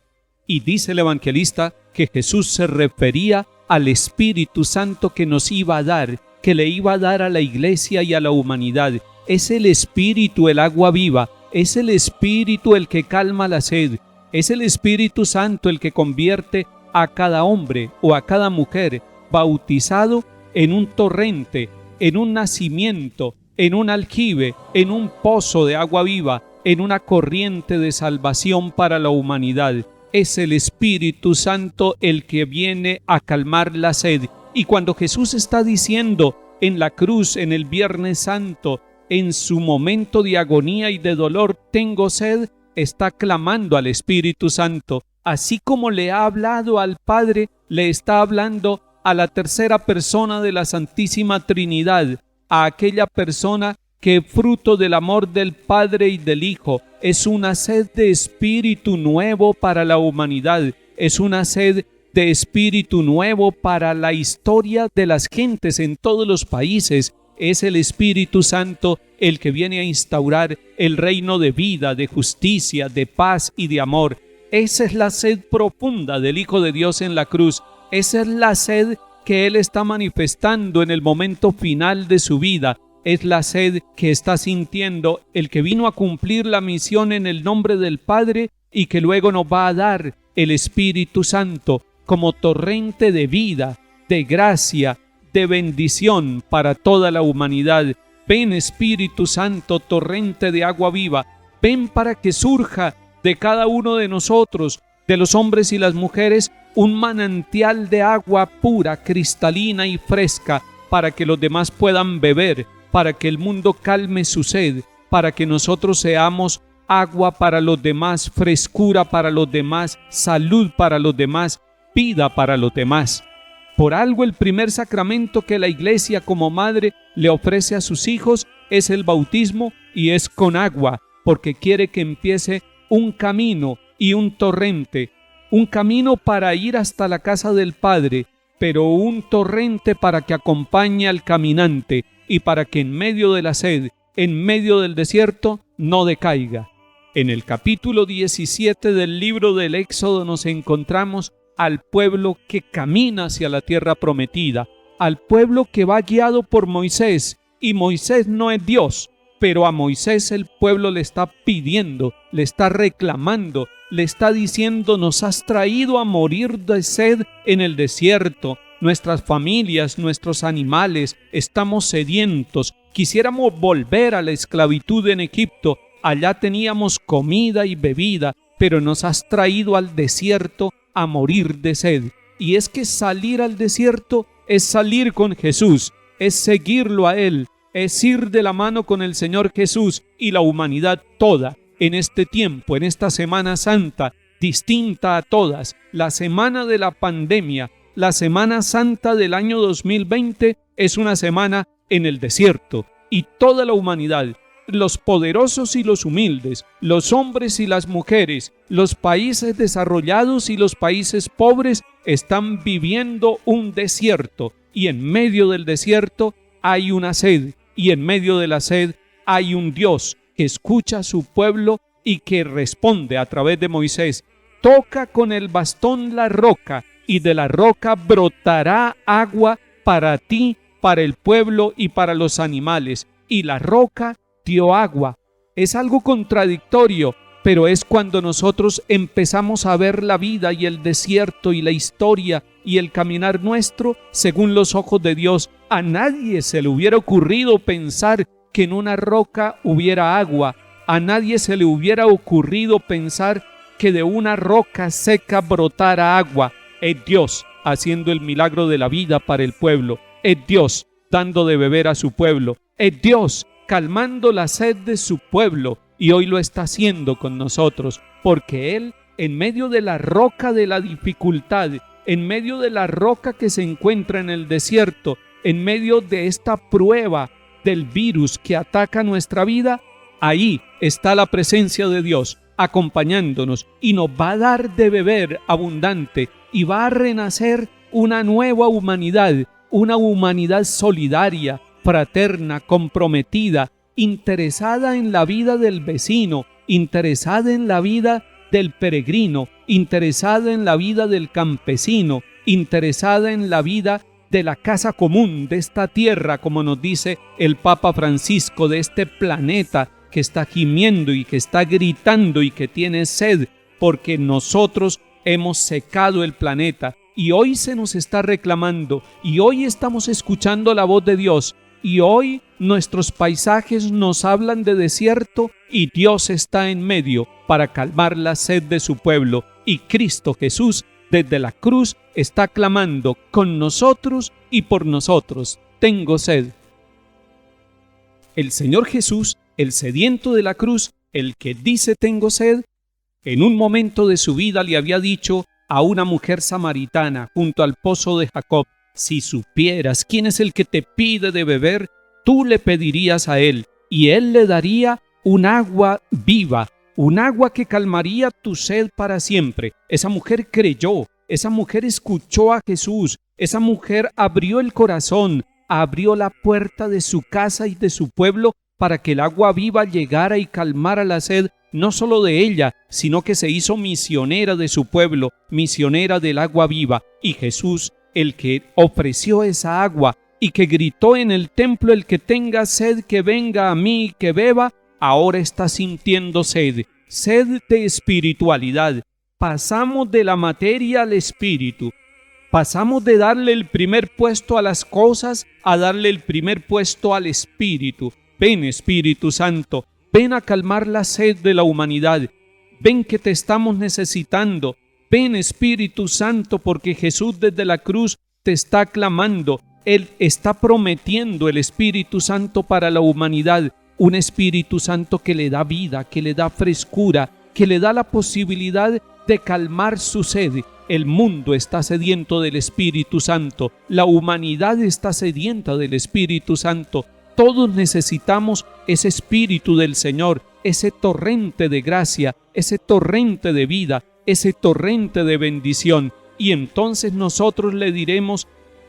Y dice el evangelista que Jesús se refería al Espíritu Santo que nos iba a dar, que le iba a dar a la iglesia y a la humanidad. Es el Espíritu el agua viva, es el Espíritu el que calma la sed, es el Espíritu Santo el que convierte a cada hombre o a cada mujer bautizado en un torrente, en un nacimiento, en un aljibe, en un pozo de agua viva, en una corriente de salvación para la humanidad. Es el Espíritu Santo el que viene a calmar la sed. Y cuando Jesús está diciendo en la cruz, en el Viernes Santo, en su momento de agonía y de dolor, tengo sed, está clamando al Espíritu Santo. Así como le ha hablado al Padre, le está hablando a la tercera persona de la Santísima Trinidad, a aquella persona que fruto del amor del Padre y del Hijo es una sed de espíritu nuevo para la humanidad, es una sed de espíritu nuevo para la historia de las gentes en todos los países, es el Espíritu Santo el que viene a instaurar el reino de vida, de justicia, de paz y de amor. Esa es la sed profunda del Hijo de Dios en la cruz. Esa es la sed que Él está manifestando en el momento final de su vida. Es la sed que está sintiendo el que vino a cumplir la misión en el nombre del Padre y que luego nos va a dar el Espíritu Santo como torrente de vida, de gracia, de bendición para toda la humanidad. Ven, Espíritu Santo, torrente de agua viva, ven para que surja de cada uno de nosotros, de los hombres y las mujeres, un manantial de agua pura, cristalina y fresca, para que los demás puedan beber, para que el mundo calme su sed, para que nosotros seamos agua para los demás, frescura para los demás, salud para los demás, vida para los demás. Por algo el primer sacramento que la Iglesia como madre le ofrece a sus hijos es el bautismo, y es con agua, porque quiere que empiece un camino y un torrente, un camino para ir hasta la casa del Padre, pero un torrente para que acompañe al caminante y para que en medio de la sed, en medio del desierto, no decaiga. En el capítulo 17 del libro del Éxodo nos encontramos al pueblo que camina hacia la tierra prometida, al pueblo que va guiado por Moisés, y Moisés no es Dios, pero a Moisés el pueblo le está pidiendo, le está reclamando, le está diciendo: nos has traído a morir de sed en el desierto, nuestras familias, nuestros animales, estamos sedientos, quisiéramos volver a la esclavitud en Egipto, allá teníamos comida y bebida, pero nos has traído al desierto a morir de sed. Y es que salir al desierto es salir con Jesús, es seguirlo a Él, es ir de la mano con el Señor Jesús y la humanidad toda en este tiempo, en esta Semana Santa, distinta a todas, la semana de la pandemia, la Semana Santa del año 2020 es una semana en el desierto, y toda la humanidad, los poderosos y los humildes, los hombres y las mujeres, los países desarrollados y los países pobres están viviendo un desierto, y en medio del desierto hay una sed, y en medio de la sed hay un Dios que escucha a su pueblo y que responde a través de Moisés: toca con el bastón la roca, y de la roca brotará agua para ti, para el pueblo y para los animales. Y la roca dio agua. Es algo contradictorio, pero es cuando nosotros empezamos a ver la vida y el desierto y la historia y el caminar nuestro según los ojos de Dios. A nadie se le hubiera ocurrido pensar que en una roca hubiera agua. A nadie se le hubiera ocurrido pensar que de una roca seca brotara agua. Es Dios haciendo el milagro de la vida para el pueblo. Es Dios dando de beber a su pueblo. Es Dios calmando la sed de su pueblo, y hoy lo está haciendo con nosotros, porque Él, en medio de la roca de la dificultad, en medio de la roca que se encuentra en el desierto, en medio de esta prueba del virus que ataca nuestra vida, ahí está la presencia de Dios acompañándonos, y nos va a dar de beber abundante, y va a renacer una nueva humanidad, una humanidad solidaria, fraterna, comprometida, interesada en la vida del vecino, interesada en la vida del peregrino, interesada en la vida del campesino, interesada en la vida de la casa común de esta tierra, como nos dice el Papa Francisco, de este planeta que está gimiendo y que está gritando y que tiene sed, porque nosotros hemos secado el planeta, y hoy se nos está reclamando, y hoy estamos escuchando la voz de Dios. Y hoy nuestros paisajes nos hablan de desierto, y Dios está en medio para calmar la sed de su pueblo. Y Cristo Jesús desde la cruz está clamando con nosotros y por nosotros: tengo sed. El Señor Jesús, el sediento de la cruz, el que dice tengo sed, en un momento de su vida le había dicho a una mujer samaritana junto al pozo de Jacob: si supieras quién es el que te pide de beber, tú le pedirías a él, y él le daría un agua viva, un agua que calmaría tu sed para siempre. Esa mujer creyó, esa mujer escuchó a Jesús, esa mujer abrió el corazón, abrió la puerta de su casa y de su pueblo para que el agua viva llegara y calmara la sed, no solo de ella, sino que se hizo misionera de su pueblo, misionera del agua viva. Y Jesús, el que ofreció esa agua y que gritó en el templo: el que tenga sed, que venga a mí y que beba, ahora está sintiendo sed, sed de espiritualidad. Pasamos de la materia al espíritu. Pasamos de darle el primer puesto a las cosas a darle el primer puesto al Espíritu. Ven, Espíritu Santo, ven a calmar la sed de la humanidad. Ven que te estamos necesitando. Ven, Espíritu Santo, porque Jesús desde la cruz te está clamando. Él está prometiendo el Espíritu Santo para la humanidad. Un Espíritu Santo que le da vida, que le da frescura, que le da la posibilidad de calmar su sed. El mundo está sediento del Espíritu Santo. La humanidad está sedienta del Espíritu Santo. Todos necesitamos ese Espíritu del Señor, ese torrente de gracia, ese torrente de vida, ese torrente de bendición. Y entonces nosotros le diremos,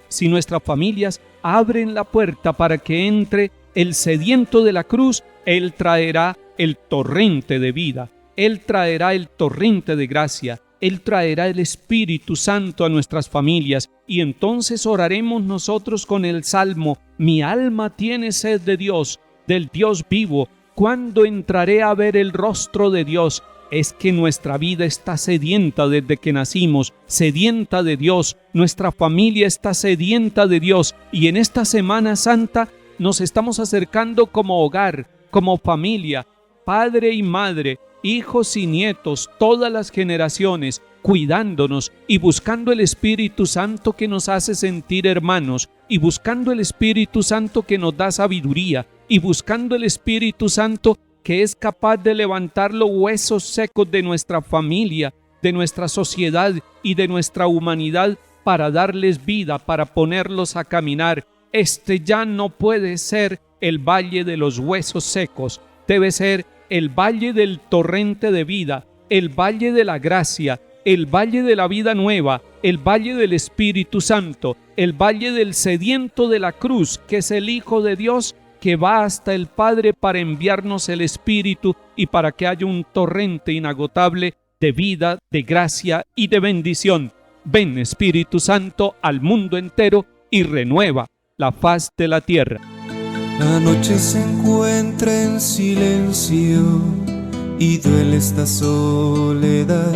si nuestras familias abren la puerta para que entre el sediento de la cruz, Él traerá el torrente de vida, Él traerá el torrente de gracia, Él traerá el Espíritu Santo a nuestras familias. Y entonces oraremos nosotros con el Salmo: mi alma tiene sed de Dios, del Dios vivo. ¿Cuándo entraré a ver el rostro de Dios? Es que nuestra vida está sedienta desde que nacimos, sedienta de Dios. Nuestra familia está sedienta de Dios. Y en esta Semana Santa nos estamos acercando como hogar, como familia, padre y madre, hijos y nietos, todas las generaciones, cuidándonos y buscando el Espíritu Santo que nos hace sentir hermanos, y buscando el Espíritu Santo que nos da sabiduría, y buscando el Espíritu Santo que es capaz de levantar los huesos secos de nuestra familia, de nuestra sociedad y de nuestra humanidad para darles vida, para ponerlos a caminar. Este ya no puede ser el valle de los huesos secos, debe ser el valle del torrente de vida, el valle de la gracia, el valle de la vida nueva, el valle del Espíritu Santo, el valle del sediento de la cruz, que es el Hijo de Dios, que va hasta el Padre para enviarnos el Espíritu y para que haya un torrente inagotable de vida, de gracia y de bendición. Ven, Espíritu Santo, al mundo entero y renueva la faz de la tierra. La noche se encuentra en silencio y duele esta soledad.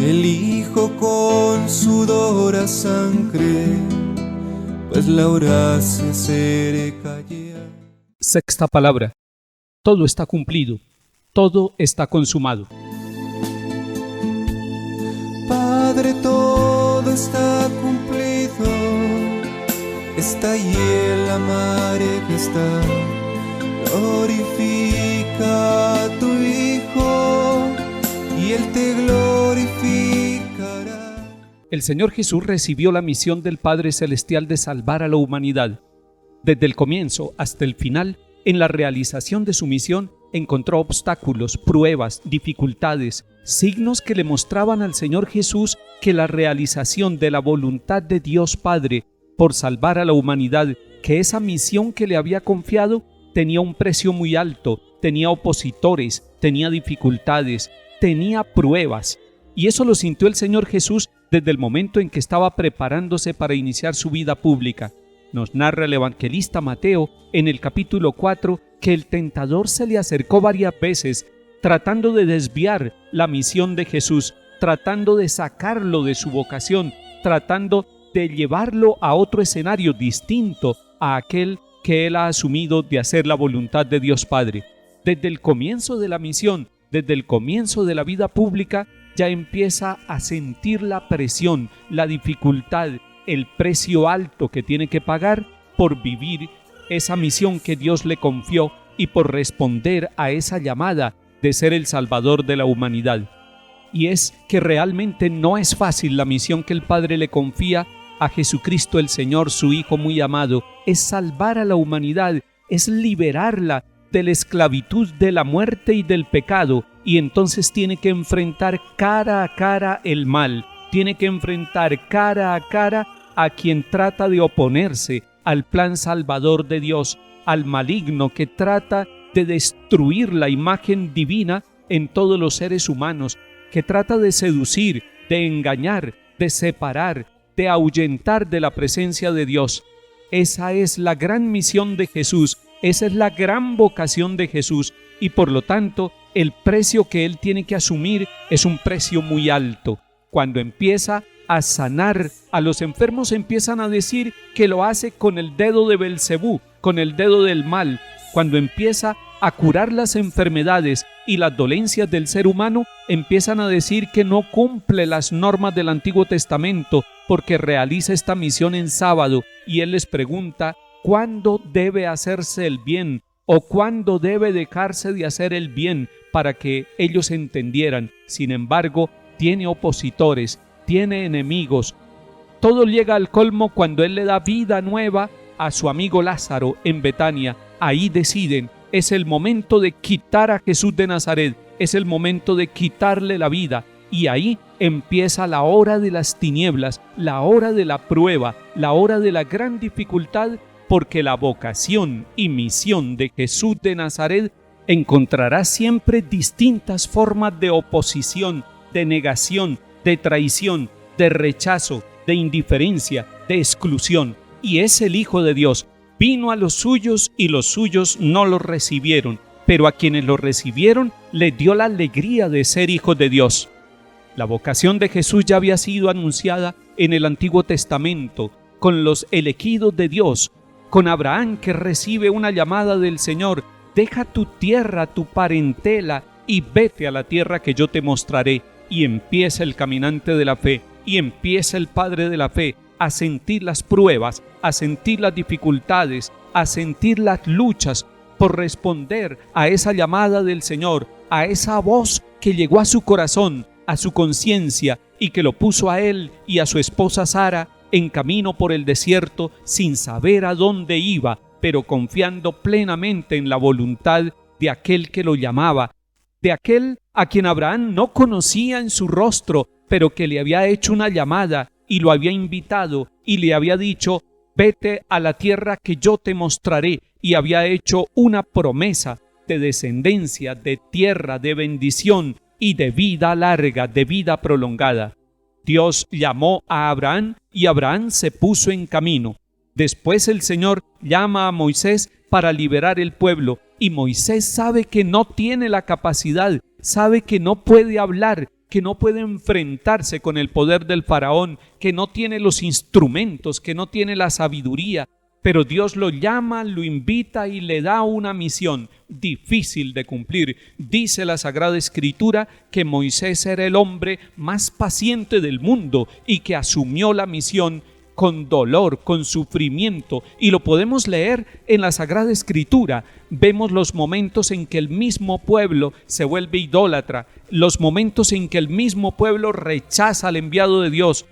El Hijo con sudor a sangre, pues la hora se acerca ya. Sexta palabra: todo está cumplido, todo está consumado. Padre, todo está cumplido. Está ahí en la majestad. Glorifica a tu Hijo y Él te glorificará. El Señor Jesús recibió la misión del Padre Celestial de salvar a la humanidad. Desde el comienzo hasta el final, en la realización de su misión, encontró obstáculos, pruebas, dificultades, signos que le mostraban al Señor Jesús que la realización de la voluntad de Dios Padre por salvar a la humanidad, que esa misión que le había confiado tenía un precio muy alto, tenía opositores, tenía dificultades, tenía pruebas. Y eso lo sintió el Señor Jesús desde el momento en que estaba preparándose para iniciar su vida pública. Nos narra el evangelista Mateo en el capítulo 4 que el tentador se le acercó varias veces tratando de desviar la misión de Jesús, tratando de sacarlo de su vocación, tratando de llevarlo a otro escenario distinto a aquel que él ha asumido de hacer la voluntad de Dios Padre. Desde el comienzo de la misión, desde el comienzo de la vida pública, ya empieza a sentir la presión, la dificultad, el precio alto que tiene que pagar por vivir esa misión que Dios le confió y por responder a esa llamada de ser el Salvador de la humanidad. Y es que realmente no es fácil la misión que el Padre le confía a Jesucristo el Señor, su Hijo muy amado. Es salvar a la humanidad, es liberarla de la esclavitud de la muerte y del pecado, y entonces tiene que enfrentar cara a cara el mal, tiene que enfrentar cara a cara a quien trata de oponerse, al plan salvador de Dios, al maligno que trata de destruir la imagen divina en todos los seres humanos, que trata de seducir, de engañar, de separar, de ahuyentar de la presencia de Dios. Esa es la gran misión de Jesús, esa es la gran vocación de Jesús, y por lo tanto el precio que Él tiene que asumir es un precio muy alto. Cuando empieza a sanar a los enfermos, empiezan a decir que lo hace con el dedo de Belcebú, con el dedo del mal. Cuando empieza a curar las enfermedades y las dolencias del ser humano, empiezan a decir que no cumple las normas del Antiguo Testamento porque realiza esta misión en sábado, y Él les pregunta ¿cuándo debe hacerse el bien o cuándo debe dejarse de hacer el bien? Para que ellos entendieran. Sin embargo, tiene opositores, tiene enemigos. Todo llega al colmo cuando Él le da vida nueva a su amigo Lázaro en Betania. Ahí deciden, es el momento de quitar a Jesús de Nazaret, es el momento de quitarle la vida. Y ahí empieza la hora de las tinieblas, la hora de la prueba, la hora de la gran dificultad, porque la vocación y misión de Jesús de Nazaret encontrará siempre distintas formas de oposición, de negación, de traición, de rechazo, de indiferencia, de exclusión. Y es el Hijo de Dios. Vino a los suyos y los suyos no lo recibieron, pero a quienes lo recibieron les dio la alegría de ser hijos de Dios. La vocación de Jesús ya había sido anunciada en el Antiguo Testamento, con los elegidos de Dios, con Abraham que recibe una llamada del Señor: deja tu tierra, tu parentela, y vete a la tierra que yo te mostraré. Y empieza el caminante de la fe, y empieza el padre de la fe a sentir las pruebas, a sentir las dificultades, a sentir las luchas por responder a esa llamada del Señor, a esa voz que llegó a su corazón, a su conciencia, y que lo puso a él y a su esposa Sara en camino por el desierto sin saber a dónde iba, pero confiando plenamente en la voluntad de aquel que lo llamaba, de aquel a quien Abraham no conocía en su rostro, pero que le había hecho una llamada y lo había invitado y le había dicho: vete a la tierra que yo te mostraré, y había hecho una promesa de descendencia, de tierra, de bendición y de vida larga, de vida prolongada. Dios llamó a Abraham y Abraham se puso en camino. Después el Señor llama a Moisés para liberar el pueblo, y Moisés sabe que no tiene la capacidad, sabe que no puede hablar, que no puede enfrentarse con el poder del faraón, que no tiene los instrumentos, que no tiene la sabiduría, pero Dios lo llama, lo invita y le da una misión difícil de cumplir. Dice la Sagrada Escritura que Moisés era el hombre más paciente del mundo y que asumió la misión con dolor, con sufrimiento, y lo podemos leer en la Sagrada Escritura. Vemos los momentos en que el mismo pueblo se vuelve idólatra, los momentos en que el mismo pueblo rechaza al enviado de Dios,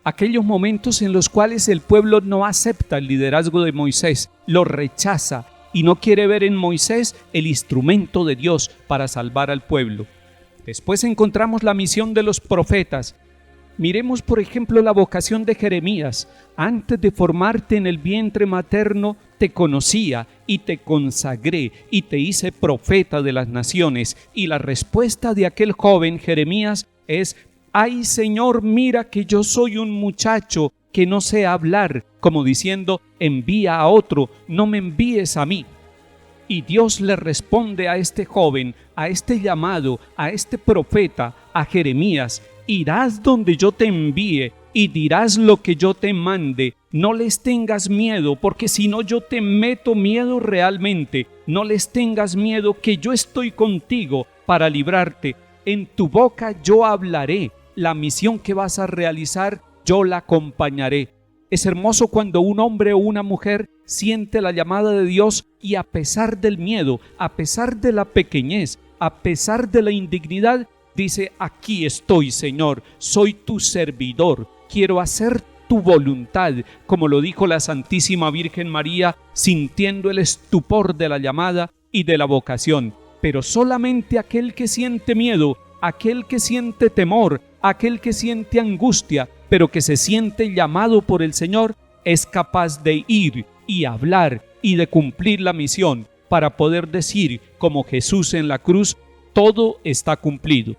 aquellos momentos en los cuales el pueblo no acepta el liderazgo de Moisés, lo rechaza y no quiere ver en Moisés el instrumento de Dios para salvar al pueblo. Después encontramos la misión de los profetas. Miremos, por ejemplo, la vocación de Jeremías. Antes de formarte en el vientre materno, te conocía y te consagré y te hice profeta de las naciones. Y la respuesta de aquel joven Jeremías es: ay, Señor, mira que yo soy un muchacho que no sé hablar, como diciendo: envía a otro, no me envíes a mí. Y Dios le responde a este joven, a este llamado, a este profeta, a Jeremías: irás donde yo te envíe y dirás lo que yo te mande. No les tengas miedo, porque si no yo te meto miedo realmente. No les tengas miedo, que yo estoy contigo para librarte. En tu boca yo hablaré. La misión que vas a realizar, yo la acompañaré. Es hermoso cuando un hombre o una mujer siente la llamada de Dios y a pesar del miedo, a pesar de la pequeñez, a pesar de la indignidad, dice: aquí estoy, Señor, soy tu servidor, quiero hacer tu voluntad, como lo dijo la Santísima Virgen María, sintiendo el estupor de la llamada y de la vocación. Pero solamente aquel que siente miedo, aquel que siente temor, aquel que siente angustia, pero que se siente llamado por el Señor, es capaz de ir y hablar y de cumplir la misión para poder decir, como Jesús en la cruz, todo está cumplido.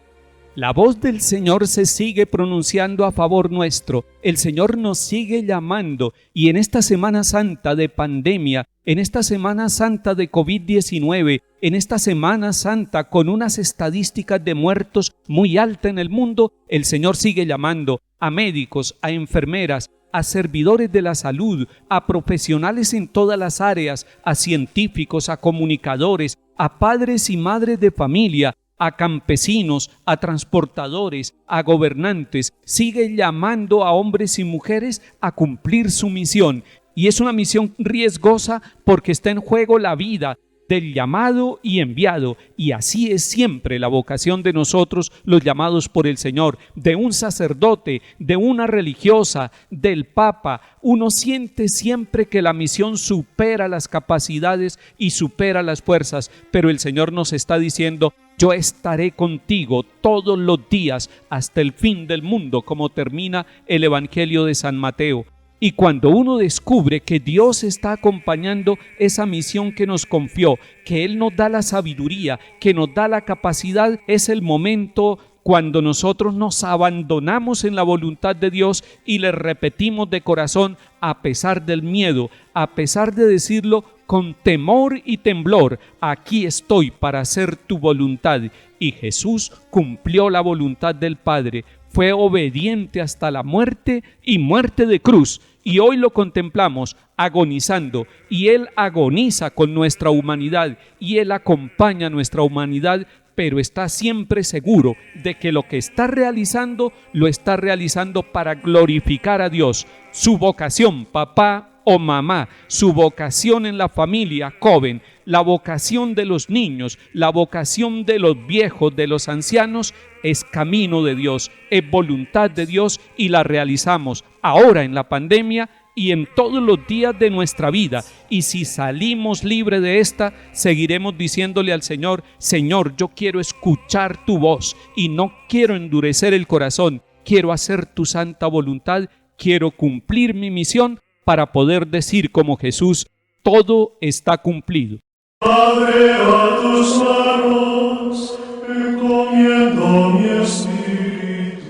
La voz del Señor se sigue pronunciando a favor nuestro, el Señor nos sigue llamando y en esta Semana Santa de pandemia, en esta Semana Santa de COVID-19, en esta Semana Santa con unas estadísticas de muertos muy altas en el mundo, el Señor sigue llamando a médicos, a enfermeras, a servidores de la salud, a profesionales en todas las áreas, a científicos, a comunicadores, a padres y madres de familia, a campesinos, a transportadores, a gobernantes, sigue llamando a hombres y mujeres a cumplir su misión. Y es una misión riesgosa porque está en juego la vida del llamado y enviado. Y así es siempre la vocación de nosotros, los llamados por el Señor, de un sacerdote, de una religiosa, del Papa. Uno siente siempre que la misión supera las capacidades y supera las fuerzas, pero el Señor nos está diciendo: yo estaré contigo todos los días hasta el fin del mundo, como termina el Evangelio de San Mateo. Y cuando uno descubre que Dios está acompañando esa misión que nos confió, que Él nos da la sabiduría, que nos da la capacidad, es el momento cuando nosotros nos abandonamos en la voluntad de Dios y le repetimos de corazón, a pesar del miedo, a pesar de decirlo con temor y temblor: aquí estoy para hacer tu voluntad. Y Jesús cumplió la voluntad del Padre, fue obediente hasta la muerte y muerte de cruz. Y hoy lo contemplamos agonizando, y Él agoniza con nuestra humanidad, y Él acompaña a nuestra humanidad, pero está siempre seguro de que lo que está realizando, lo está realizando para glorificar a Dios. Su vocación, papá o mamá, su vocación en la familia, joven, la vocación de los niños, la vocación de los viejos, de los ancianos, es camino de Dios, es voluntad de Dios y la realizamos ahora en la pandemia y en todos los días de nuestra vida. Y si salimos libre de esta, seguiremos diciéndole al Señor: Señor, yo quiero escuchar tu voz y no quiero endurecer el corazón, quiero hacer tu santa voluntad, quiero cumplir mi misión para poder decir como Jesús: todo está cumplido. Padre, a tus manos encomiendo mi espíritu.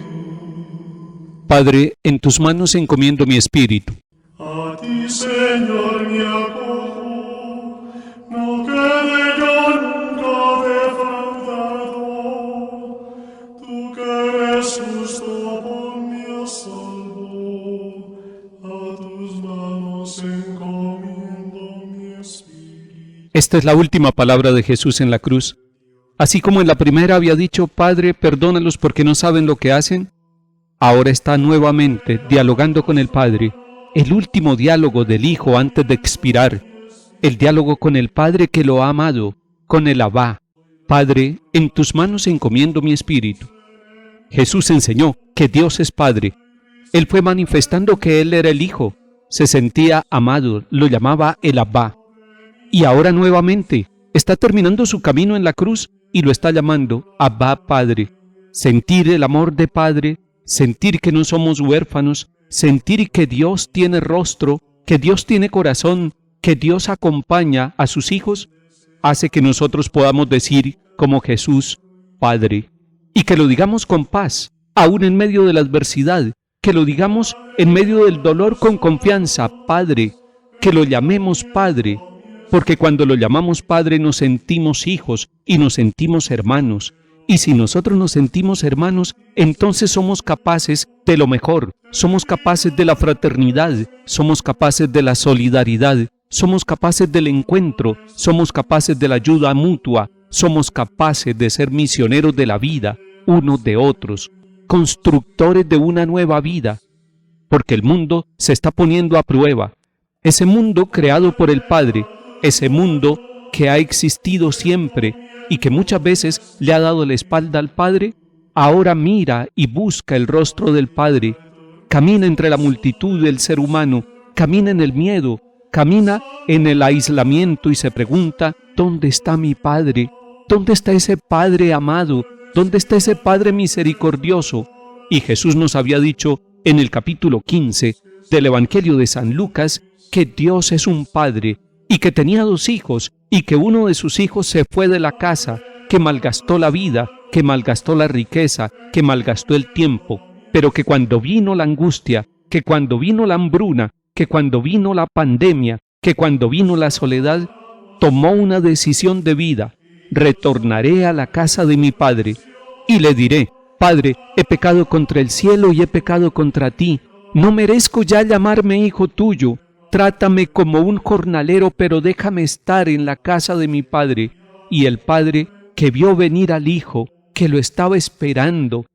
Padre, en tus manos encomiendo mi espíritu. A ti, Señor, me acojo, no quede yo nunca defraudado. Tú que eres justo, ponme a salvo. A tus manos encomiendo mi espíritu. Esta es la última palabra de Jesús en la cruz. Así como en la primera había dicho: Padre, perdónalos porque no saben lo que hacen, ahora está nuevamente dialogando con el Padre. El último diálogo del Hijo antes de expirar, el diálogo con el Padre que lo ha amado, con el Abba. Padre, en tus manos encomiendo mi espíritu. Jesús enseñó que Dios es Padre. Él fue manifestando que Él era el Hijo, se sentía amado, lo llamaba el Abba. Y ahora nuevamente está terminando su camino en la cruz y lo está llamando Abba Padre. Sentir el amor de Padre, sentir que no somos huérfanos, sentir que Dios tiene rostro, que Dios tiene corazón, que Dios acompaña a sus hijos, hace que nosotros podamos decir como Jesús: Padre. Y que lo digamos con paz, aún en medio de la adversidad, que lo digamos en medio del dolor con confianza: Padre. Que lo llamemos Padre, porque cuando lo llamamos Padre nos sentimos hijos y nos sentimos hermanos. Y si nosotros nos sentimos hermanos, entonces somos capaces de lo mejor, somos capaces de la fraternidad, somos capaces de la solidaridad, somos capaces del encuentro, somos capaces de la ayuda mutua, somos capaces de ser misioneros de la vida, unos de otros, constructores de una nueva vida, porque el mundo se está poniendo a prueba. Ese mundo creado por el Padre, ese mundo que ha existido siempre y que muchas veces le ha dado la espalda al Padre, ahora mira y busca el rostro del Padre, camina entre la multitud del ser humano, camina en el miedo, camina en el aislamiento y se pregunta: ¿dónde está mi Padre? ¿Dónde está ese Padre amado? ¿Dónde está ese Padre misericordioso? Y Jesús nos había dicho en el capítulo 15 del Evangelio de San Lucas que Dios es un padre y que tenía 2 hijos y que uno de sus hijos se fue de la casa, que malgastó la vida, que malgastó la riqueza, que malgastó el tiempo, pero que cuando vino la angustia, que cuando vino la hambruna, que cuando vino la pandemia, que cuando vino la soledad, tomó una decisión de vida: retornaré a la casa de mi padre y le diré: Padre, he pecado contra el cielo y he pecado contra ti, no merezco ya llamarme hijo tuyo, trátame como un jornalero, pero déjame estar en la casa de mi padre. Y el padre, que vio venir al hijo, que lo estaba esperando,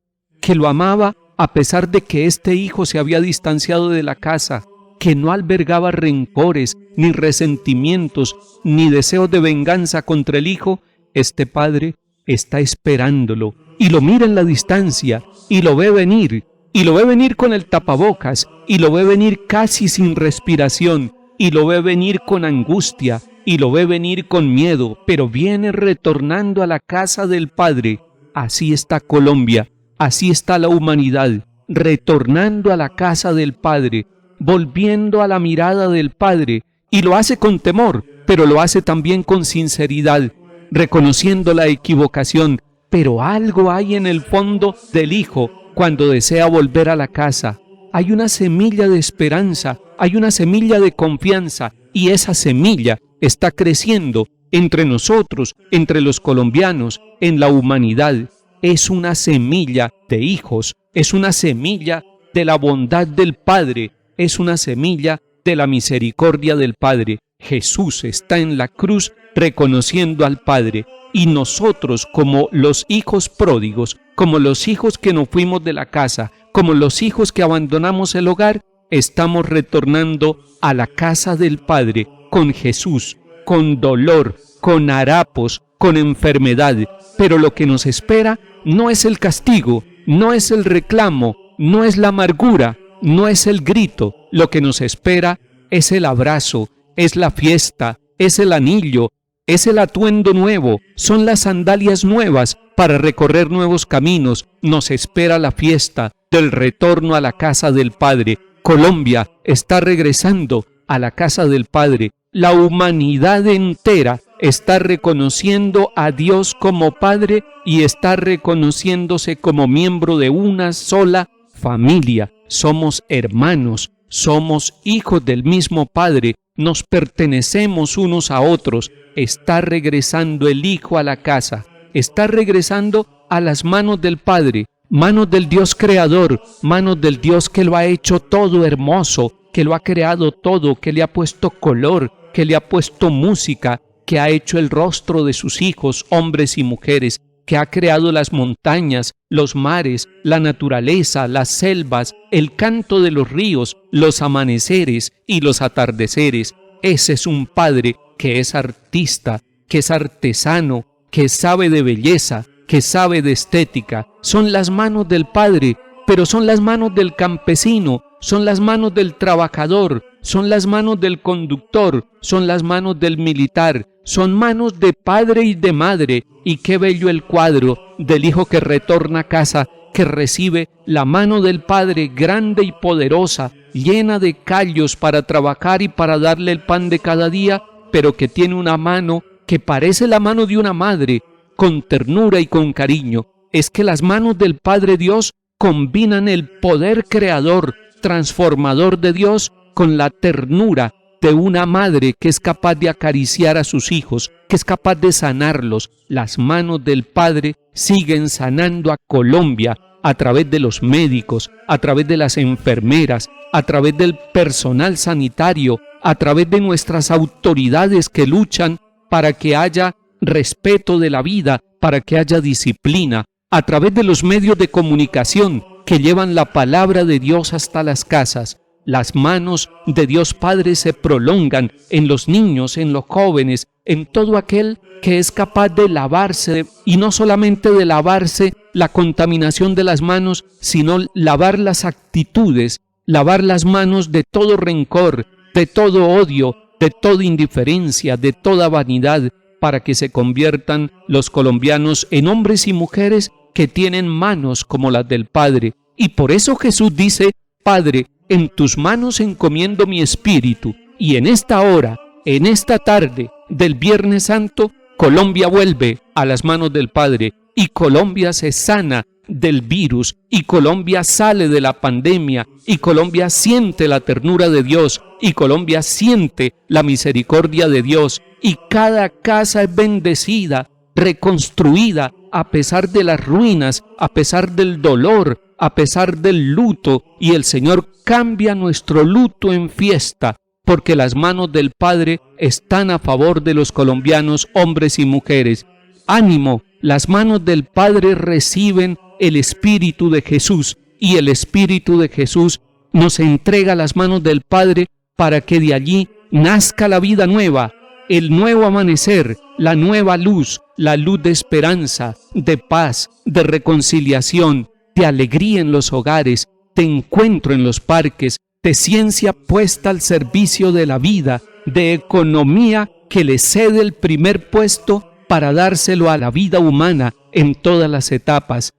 que lo amaba a pesar de que este hijo se había distanciado de la casa, que no albergaba rencores, ni resentimientos, ni deseos de venganza contra el hijo, este padre está esperándolo y lo mira en la distancia y lo ve venir, y lo ve venir con el tapabocas, y lo ve venir casi sin respiración, y lo ve venir con angustia, y lo ve venir con miedo, pero viene retornando a la casa del Padre. Así está Colombia, así está la humanidad, retornando a la casa del Padre, volviendo a la mirada del Padre, y lo hace con temor, pero lo hace también con sinceridad, reconociendo la equivocación, pero algo hay en el fondo del Hijo cuando desea volver a la casa. Hay una semilla de esperanza, hay una semilla de confianza, y esa semilla está creciendo entre nosotros, entre los colombianos, en la humanidad. Es una semilla de hijos, es una semilla de la bondad del Padre, es una semilla de la misericordia del Padre. Jesús está en la cruz reconociendo al Padre, y nosotros, como los hijos pródigos, como los hijos que nos fuimos de la casa, como los hijos que abandonamos el hogar, estamos retornando a la casa del Padre con Jesús, con dolor, con harapos, con enfermedad. Pero lo que nos espera no es el castigo, no es el reclamo, no es la amargura, no es el grito. Lo que nos espera es el abrazo, es la fiesta, es el anillo, es el atuendo nuevo, son las sandalias nuevas para recorrer nuevos caminos. Nos espera la fiesta del retorno a la casa del Padre. Colombia está regresando a la casa del Padre. La humanidad entera está reconociendo a Dios como Padre y está reconociéndose como miembro de una sola familia. Somos hermanos, somos hijos del mismo Padre, nos pertenecemos unos a otros. Está regresando el Hijo a la casa, está regresando a las manos del Padre, manos del Dios Creador, manos del Dios que lo ha hecho todo hermoso, que lo ha creado todo, que le ha puesto color, que le ha puesto música, que ha hecho el rostro de sus hijos, hombres y mujeres, que ha creado las montañas, los mares, la naturaleza, las selvas, el canto de los ríos, los amaneceres y los atardeceres. Ese es un Padre que es artista, que es artesano, que sabe de belleza, que sabe de estética. Son las manos del Padre, pero son las manos del campesino, son las manos del trabajador, son las manos del conductor, son las manos del militar, son manos de padre y de madre. Y qué bello el cuadro del hijo que retorna a casa, que recibe la mano del Padre grande y poderosa, llena de callos para trabajar y para darle el pan de cada día, pero que tiene una mano que parece la mano de una madre, con ternura y con cariño. Es que las manos del Padre Dios combinan el poder creador, transformador de Dios, con la ternura de una madre que es capaz de acariciar a sus hijos, que es capaz de sanarlos. Las manos del Padre siguen sanando a Colombia a través de los médicos, a través de las enfermeras, a través del personal sanitario, a través de nuestras autoridades que luchan para que haya respeto de la vida, para que haya disciplina, a través de los medios de comunicación que llevan la palabra de Dios hasta las casas. Las manos de Dios Padre se prolongan en los niños, en los jóvenes, en todo aquel que es capaz de lavarse, y no solamente de lavarse la contaminación de las manos, sino lavar las actitudes, lavar las manos de todo rencor, de todo odio, de toda indiferencia, de toda vanidad, para que se conviertan los colombianos en hombres y mujeres que tienen manos como las del Padre. Y por eso Jesús dice Padre, en tus manos encomiendo mi espíritu. Y en esta hora, en esta tarde del Viernes Santo, Colombia vuelve a las manos del Padre y Colombia se sana del virus y Colombia sale de la pandemia y Colombia siente la ternura de Dios y Colombia siente la misericordia de Dios y cada casa es bendecida, reconstruida a pesar de las ruinas, a pesar del dolor, a pesar del luto, y el Señor cambia nuestro luto en fiesta, porque las manos del Padre están a favor de los colombianos, hombres y mujeres. ¡Ánimo! Las manos del Padre reciben el Espíritu de Jesús, y el Espíritu de Jesús nos entrega las manos del Padre para que de allí nazca la vida nueva, el nuevo amanecer, la nueva luz, la luz de esperanza, de paz, de reconciliación, de alegría en los hogares, de encuentro en los parques, de ciencia puesta al servicio de la vida, de economía que le cede el primer puesto para dárselo a la vida humana en todas las etapas.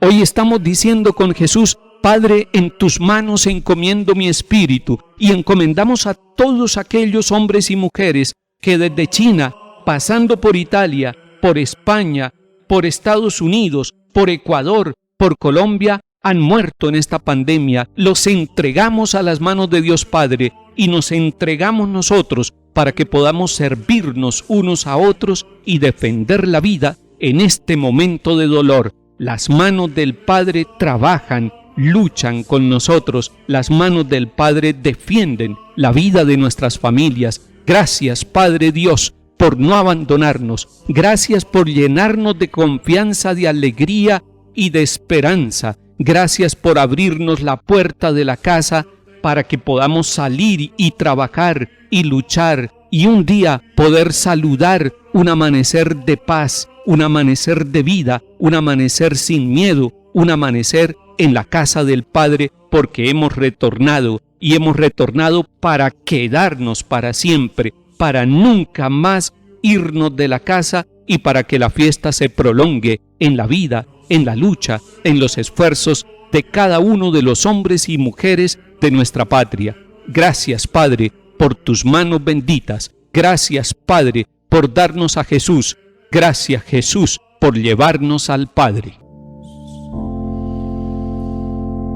Hoy estamos diciendo con Jesús: Padre, en tus manos encomiendo mi espíritu, y encomendamos a todos aquellos hombres y mujeres que desde China, pasando por Italia, por España, por Estados Unidos, por Ecuador, por Colombia, han muerto en esta pandemia. Los entregamos a las manos de Dios Padre y nos entregamos nosotros para que podamos servirnos unos a otros y defender la vida en este momento de dolor. Las manos del Padre trabajan, luchan con nosotros. Las manos del Padre defienden la vida de nuestras familias. Gracias, Padre Dios, por no abandonarnos. Gracias por llenarnos de confianza, de alegría y de esperanza. Gracias por abrirnos la puerta de la casa para que podamos salir y trabajar y luchar y un día poder saludar un amanecer de paz, un amanecer de vida, un amanecer sin miedo, un amanecer en la casa del Padre, porque hemos retornado y hemos retornado para quedarnos para siempre, para nunca más irnos de la casa y para que la fiesta se prolongue en la vida, en la lucha, en los esfuerzos de cada uno de los hombres y mujeres de nuestra patria. Gracias, Padre, por tus manos benditas. Gracias, Padre, por darnos a Jesús. Gracias, Jesús, por llevarnos al Padre.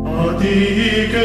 A ti que